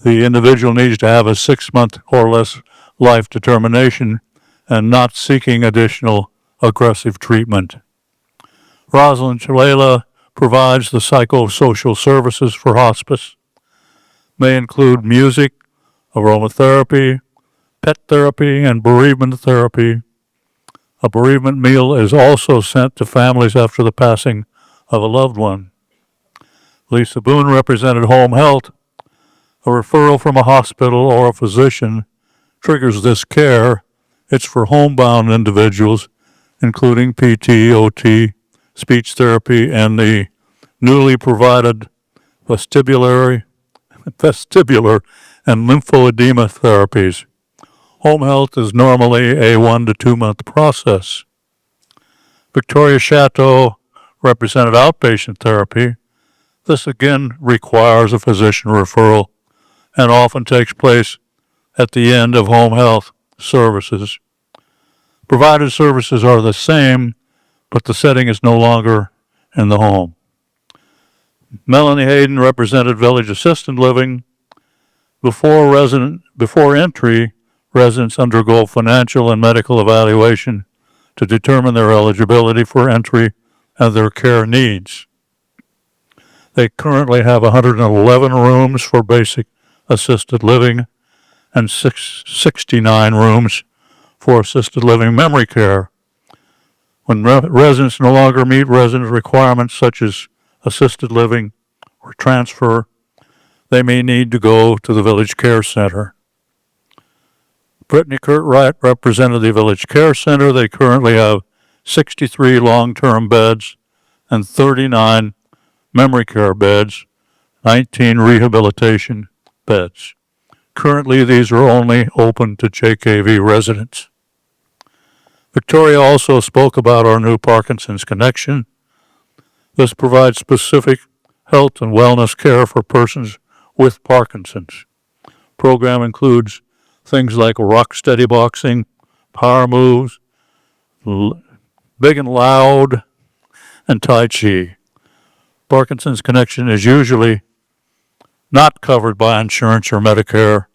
The individual needs to have a 6-month or less life determination and not seeking additional aggressive treatment. Rosalind Chalala provides the psychosocial services for hospice. May include music, aromatherapy, pet therapy, and bereavement therapy. A bereavement meal is also sent to families after the passing of a loved one. Lisa Boone represented Home Health. A referral from a hospital or a physician triggers this care. It's for homebound individuals, including PT, OT, speech therapy, and the newly provided vestibular and lymphoedema therapies. Home health is normally a 1 to 2 month process. Victoria Chateau represented outpatient therapy. This again requires a physician referral and often takes place at the end of home health services. Provided services are the same, but the setting is no longer in the home. Melanie Hayden represented Village Assisted Living. Before entry, residents undergo financial and medical evaluation to determine their eligibility for entry and their care needs. They currently have 111 rooms for basic assisted living and 69 rooms for assisted living memory care. When residents no longer meet resident requirements such as assisted living or transfer, they may need to go to the Village Care Center. Brittany Curtright represented the Village Care Center. They currently have 63 long-term beds and 39 memory care beds, 19 rehabilitation beds. Currently, these are only open to JKV residents. Victoria also spoke about our new Parkinson's Connection. This provides specific health and wellness care for persons with Parkinson's. Program includes things like rock steady boxing, power moves, big and loud, and Tai Chi. Parkinson's Connection is usually not covered by insurance or Medicare.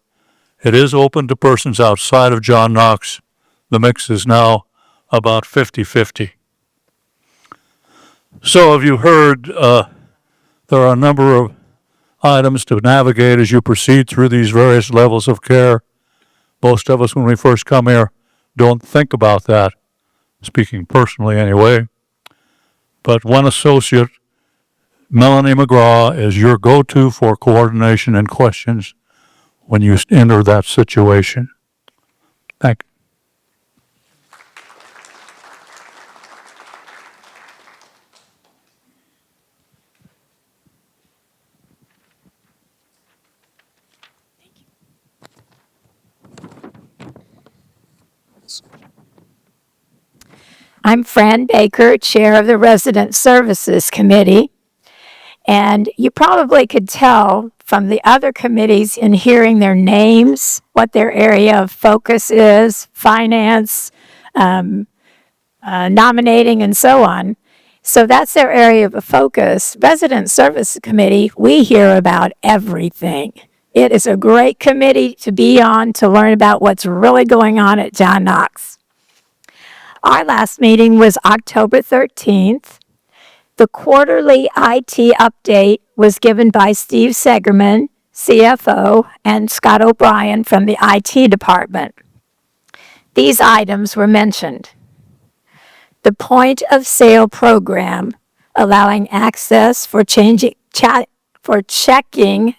It is open to persons outside of John Knox. The mix is now about 50-50. So have you heard, there are a number of items to navigate as you proceed through these various levels of care. Most of us, when we first come here, don't think about that, speaking personally anyway. But one associate, Melanie McGraw, is your go-to for coordination and questions when you enter that situation. Thank you. I'm Fran Baker, Chair of the Resident Services Committee. And you probably could tell from the other committees in hearing their names, what their area of focus is, finance, nominating, and so on. So that's their area of focus. Resident Service Committee, we hear about everything. It is a great committee to be on to learn about what's really going on at John Knox. Our last meeting was October 13th. The quarterly IT update was given by Steve Segerman, CFO, and Scott O'Brien from the IT department. These items were mentioned. The point of sale program, allowing access for checking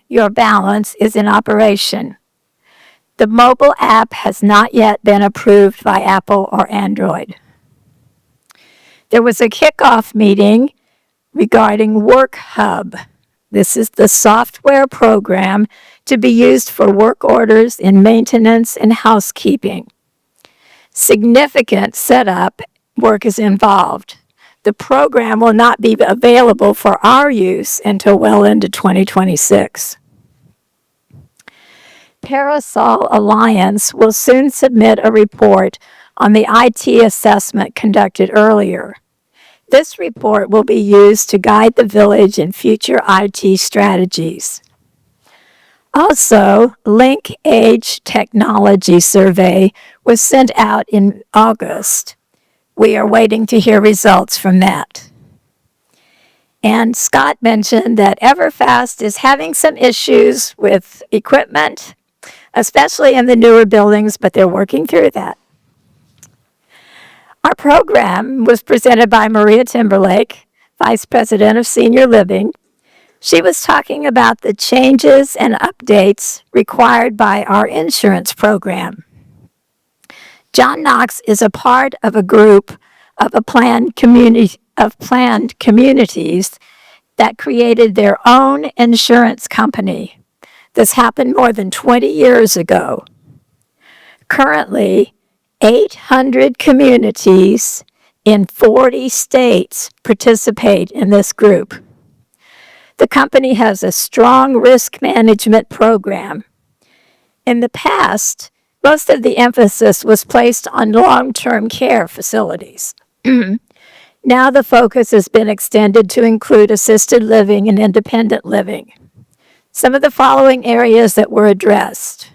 your balance, is in operation. The mobile app has not yet been approved by Apple or Android. There was a kickoff meeting regarding Work Hub. This is the software program to be used for work orders in maintenance and housekeeping. Significant setup work is involved. The program will not be available for our use until well into 2026. Parasol Alliance will soon submit a report on the IT assessment conducted earlier. This report will be used to guide the village in future IT strategies. Also, Link Age Technology Survey was sent out in August. We are waiting to hear results from that. And Scott mentioned that Everfast is having some issues with equipment, especially in the newer buildings, but they're working through that. Our program was presented by Maria Timberlake, Vice President of Senior Living. She was talking about the changes and updates required by our insurance program. John Knox is a part of a group of planned communities that created their own insurance company. This happened more than 20 years ago. Currently, 800 communities in 40 states participate in this group. The company has a strong risk management program. In the past, most of the emphasis was placed on long-term care facilities. Now the focus has been extended to include assisted living and independent living. Some of the following areas that were addressed.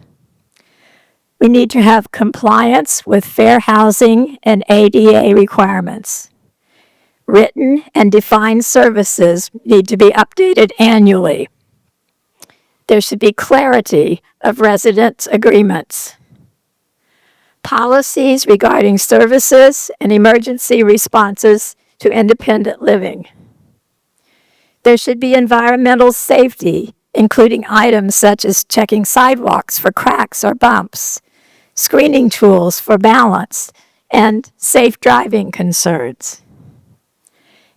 We need to have compliance with fair housing and ADA requirements. Written and defined services need to be updated annually. There should be clarity of residence agreements. Policies regarding services and emergency responses to independent living. There should be environmental safety, including items such as checking sidewalks for cracks or bumps, screening tools for balance, and safe driving concerns.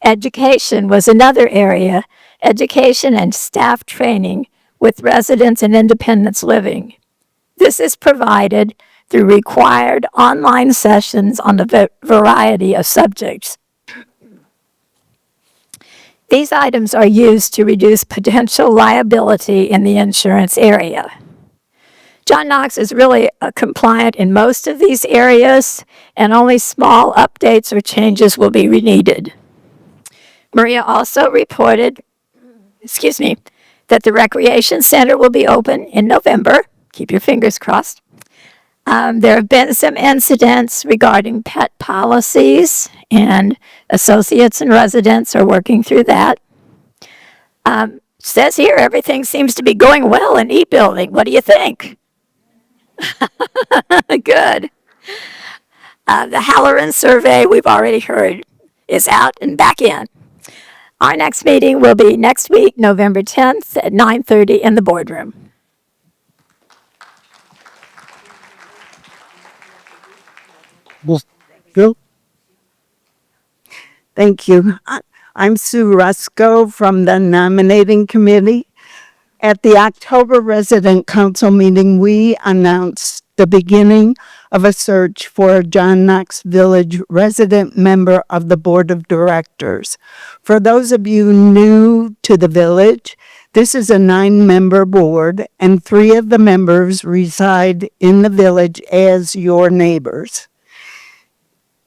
Education was another area, education and staff training with residents and independence living. This is provided through required online sessions on a variety of subjects. These items are used to reduce potential liability in the insurance area. John Knox is really compliant in most of these areas, and only small updates or changes will be needed. Maria also reported, that the recreation center will be open in November. Keep your fingers crossed. There have been some incidents regarding pet policies, and associates and residents are working through that. Says here everything seems to be going well in E-Building. What do you think? Good. The Halloran survey, we've already heard, is out and back in. Our next meeting will be next week, November 10th at 9:30 in the boardroom. Bill? Thank you. I'm Sue Rusko from the nominating committee. At the October resident council meeting, we announced the beginning of a search for a John Knox Village resident member of the board of directors. For those of you new to the village, this is a 9-member board, and 3 of the members reside in the village as your neighbors.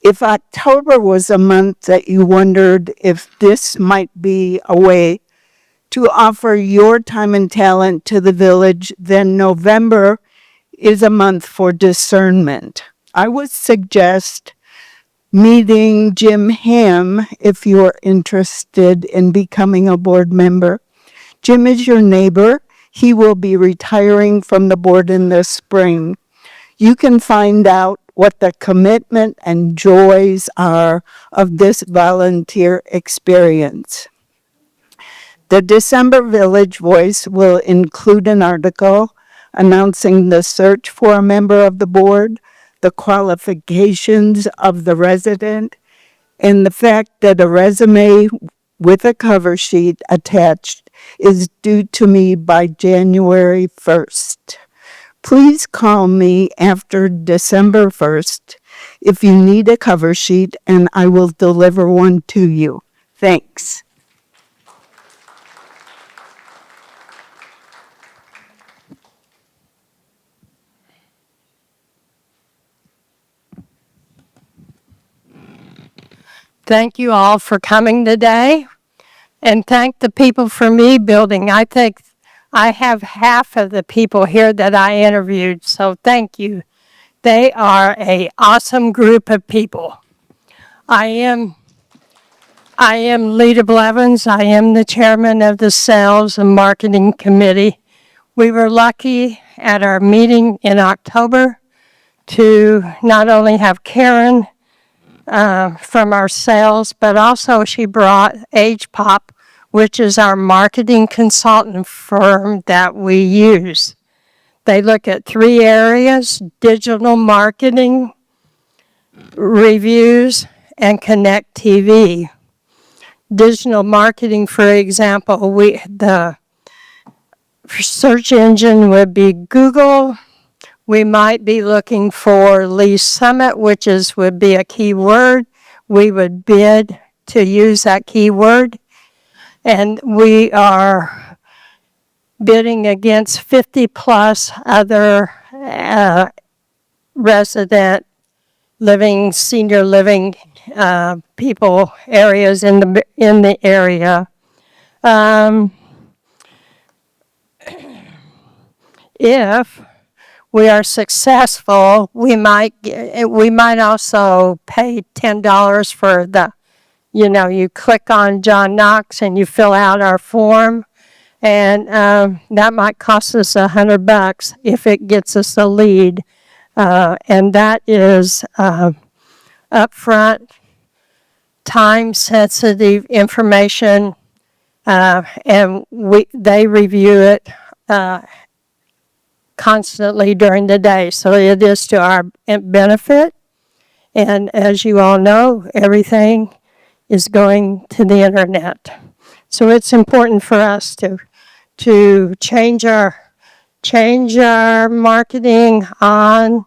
If October was a month that you wondered if this might be a way to offer your time and talent to the village, then November is a month for discernment. I would suggest meeting Jim Ham if you're interested in becoming a board member. Jim is your neighbor. He will be retiring from the board in the spring. You can find out what the commitment and joys are of this volunteer experience. The December Village Voice will include an article announcing the search for a member of the board, the qualifications of the resident, and the fact that a resume with a cover sheet attached is due to me by January 1st. Please call me after December 1st if you need a cover sheet, and I will deliver one to you. Thanks. Thank you all for coming today, and thank the people from E-Building. I think I have half of the people here that I interviewed, so thank you. They are a awesome group of people. I am Lita Blevins. I am the chairman of the Sales and Marketing Committee. We were lucky at our meeting in October to not only have Karen from our sales, but also she brought AgePop, which is our marketing consultant firm that we use. They look at 3 areas: digital marketing, reviews, and Connect TV. Digital marketing, for example, the search engine would be Google. We might be looking for Lee Summit, which would be a keyword. We would bid to use that keyword. And we are bidding against 50 plus other resident living, senior living people, areas in the area. If we are successful, we might also pay $10 for the, you click on John Knox and you fill out our form, and that might cost us $100 if it gets us a lead, and that is upfront, time-sensitive information, and they review it constantly during the day, so it is to our benefit. And as you all know, everything is going to the internet, so it's important for us to change our marketing on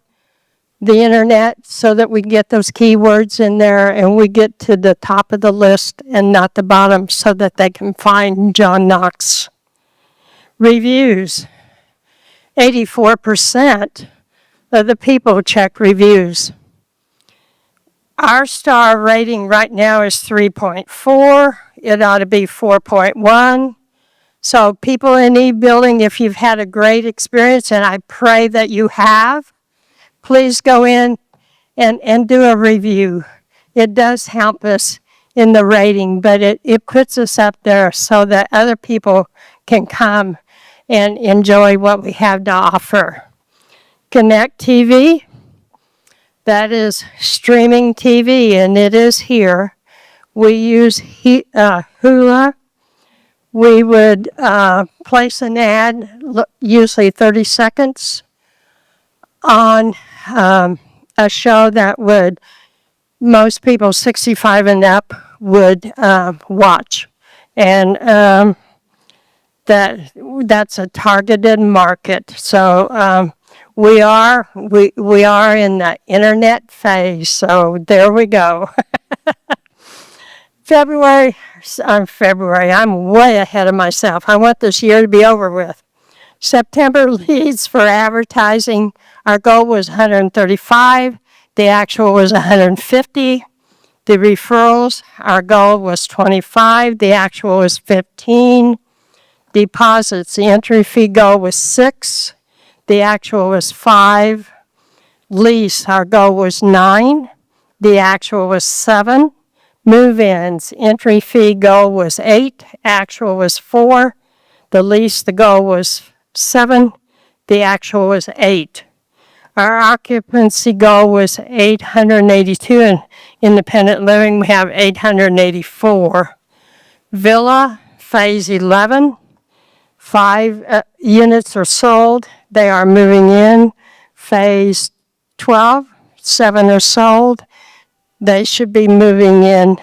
the internet so that we get those keywords in there and we get to the top of the list and not the bottom, so that they can find John Knox. Reviews. 84% of the people check reviews. Our star rating right now is 3.4. It ought to be 4.1. So people in e-building, if you've had a great experience, and I pray that you have, please go in and do a review. It does help us in the rating, but it puts us up there so that other people can come and enjoy what we have to offer. Connect TV, that is streaming TV, and it is here. We use Hula. We would place an ad, usually 30 seconds, on a show that most people 65 and up would watch. And that's a targeted market. So we are in the internet phase. So there we go. February, I'm way ahead of myself. I want this year to be over with. September leads for advertising. Our goal was 135. The actual was 150. The referrals, our goal was 25. The actual was 15. Deposits, the entry fee goal was 6. The actual was 5. Lease, our goal was 9. The actual was 7. Move-ins, entry fee goal was 8. Actual was 4. The lease, the goal was 7. The actual was 8. Our occupancy goal was 882. In independent living, we have 884. Villa, phase 11. 5 units are sold. They are moving in. Phase 12, 7 are sold. They should be moving in.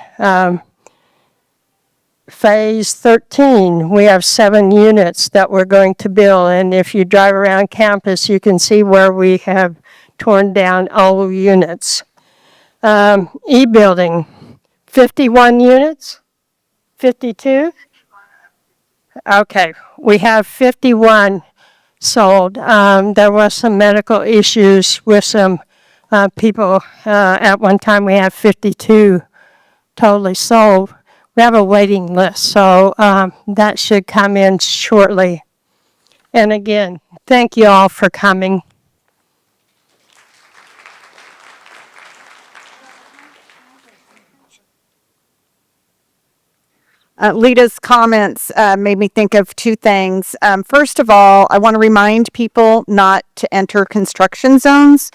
Phase 13, we have 7 units that we're going to build. And if you drive around campus, you can see where we have torn down old units. E-building, 51 units? 52? Okay, we have 51 sold. There was some medical issues with some people. At one time, we had 52 totally sold. We have a waiting list, so that should come in shortly. And again, thank you all for coming. Lita's comments made me think of two things. First of all, I want to remind people not to enter construction zones,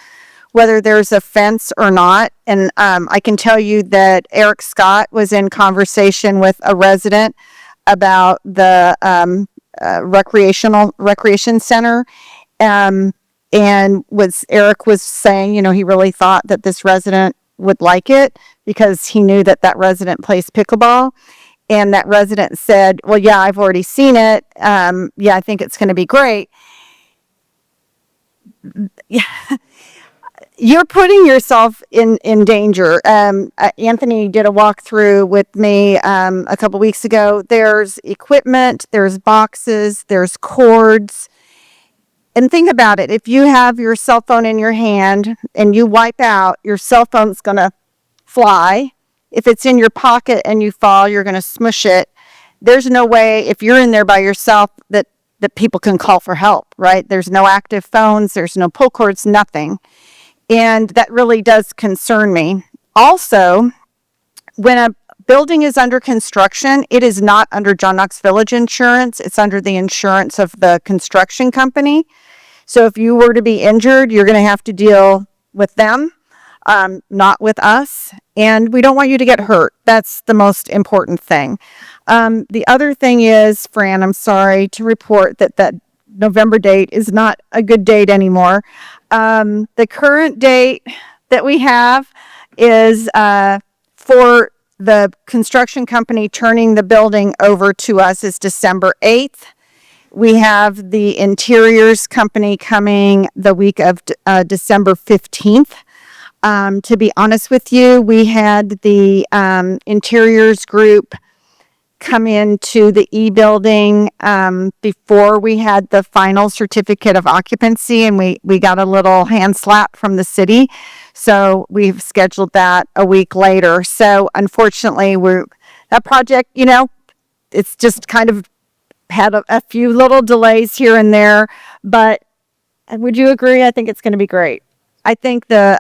whether there's a fence or not. And I can tell you that Eric Scott was in conversation with a resident about the recreation center. And Eric was saying, you know, he really thought that this resident would like it because he knew that that resident plays pickleball. And that resident said, well, yeah, I've already seen it. Yeah, I think it's going to be great. Yeah. You're putting yourself in danger. Anthony did a walkthrough with me a couple weeks ago. There's equipment, there's boxes, there's cords. And think about it. If you have your cell phone in your hand and you wipe out, your cell phone's going to fly. If it's in your pocket and you fall, you're going to smush it. There's no way, if you're in there by yourself, that people can call for help, right? There's no active phones, there's no pull cords, nothing. And that really does concern me. Also, when a building is under construction, it is not under John Knox Village insurance. It's under the insurance of the construction company. So if you were to be injured, you're going to have to deal with them, not with us. And we don't want you to get hurt. That's the most important thing. The other thing is, Fran, I'm sorry to report that November date is not a good date anymore. The current date that we have is for the construction company turning the building over to us is December 8th. We have the interiors company coming the week of December 15th. To be honest with you, we had the interiors group come into the e-building before we had the final certificate of occupancy, and we got a little hand slap from the city. So we've scheduled that a week later. So unfortunately, that project, you know, it's just kind of had a few little delays here and there. But would you agree? I think it's going to be great. I think the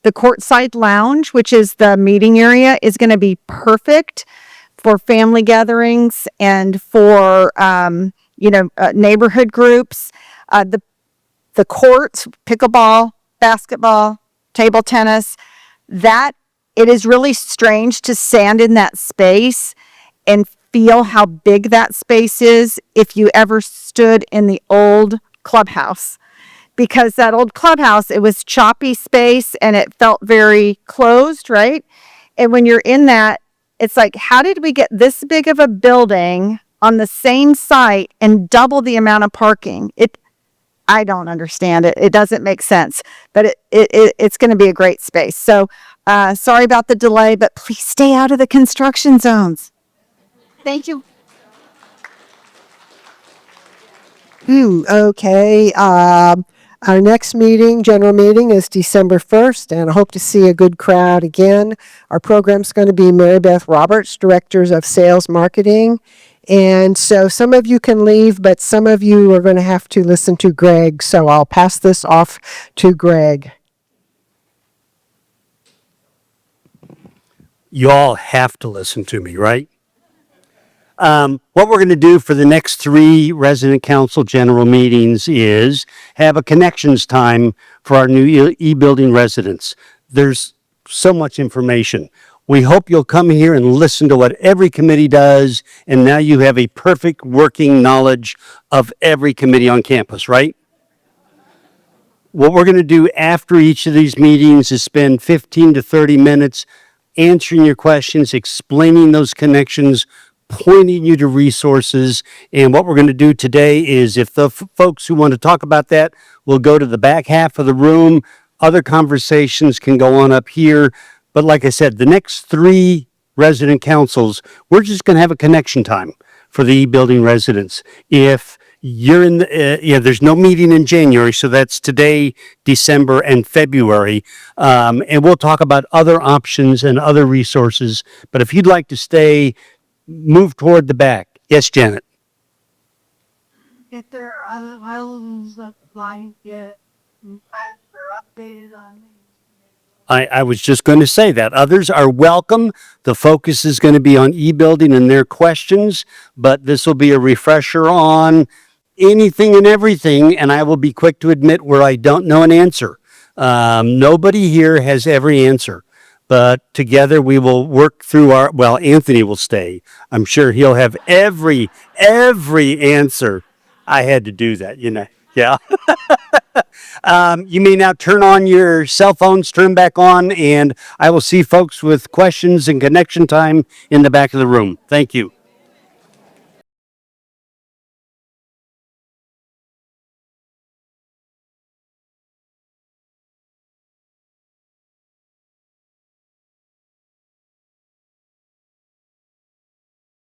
courtside lounge, which is the meeting area, is going to be perfect for family gatherings and for neighborhood groups. The courts, pickleball, basketball, table tennis, that it is really strange to stand in that space and feel how big that space is if you ever stood in the old clubhouse. Because that old clubhouse, it was choppy space and it felt very closed, right? And when you're in that, it's like, how did we get this big of a building on the same site and double the amount of parking? I don't understand it. It doesn't make sense, but it's going to be a great space. So sorry about the delay, but please stay out of the construction zones. Thank you. Okay. Our next general meeting is December 1st, and I hope to see a good crowd again. Our program's going to be Mary Beth Roberts, Directors of Sales Marketing. And so some of you can leave, but some of you are going to have to listen to Greg. So I'll pass this off to Greg. You all have to listen to me, right? What we're going to do for the next 3 resident council general meetings is have a connections time for our new e-building residents. There's so much information. We hope you'll come here and listen to what every committee does, and now you have a perfect working knowledge of every committee on campus, right? What we're going to do after each of these meetings is spend 15 to 30 minutes answering your questions, explaining those connections, pointing you to resources. And what we're going to do today is, if the folks who want to talk about that will go to the back half of the room, other conversations can go on up here. But like I said, the next 3 resident councils, we're just going to have a connection time for the e-building residents. If you're in there's no meeting in January, so that's today, December, and February. And we'll talk about other options and other resources. But if you'd like to stay, move toward the back. Yes, Janet. If there are other items that like get updated on. I was just going to say that. Others are welcome. The focus is going to be on e-building and their questions, but this will be a refresher on anything and everything, and I will be quick to admit where I don't know an answer. Nobody here has every answer, but together we will work through well, Anthony will stay. I'm sure he'll have every answer. I had to do that, yeah. You may now turn on your cell phones, turn back on, and I will see folks with questions and connection time in the back of the room. Thank you.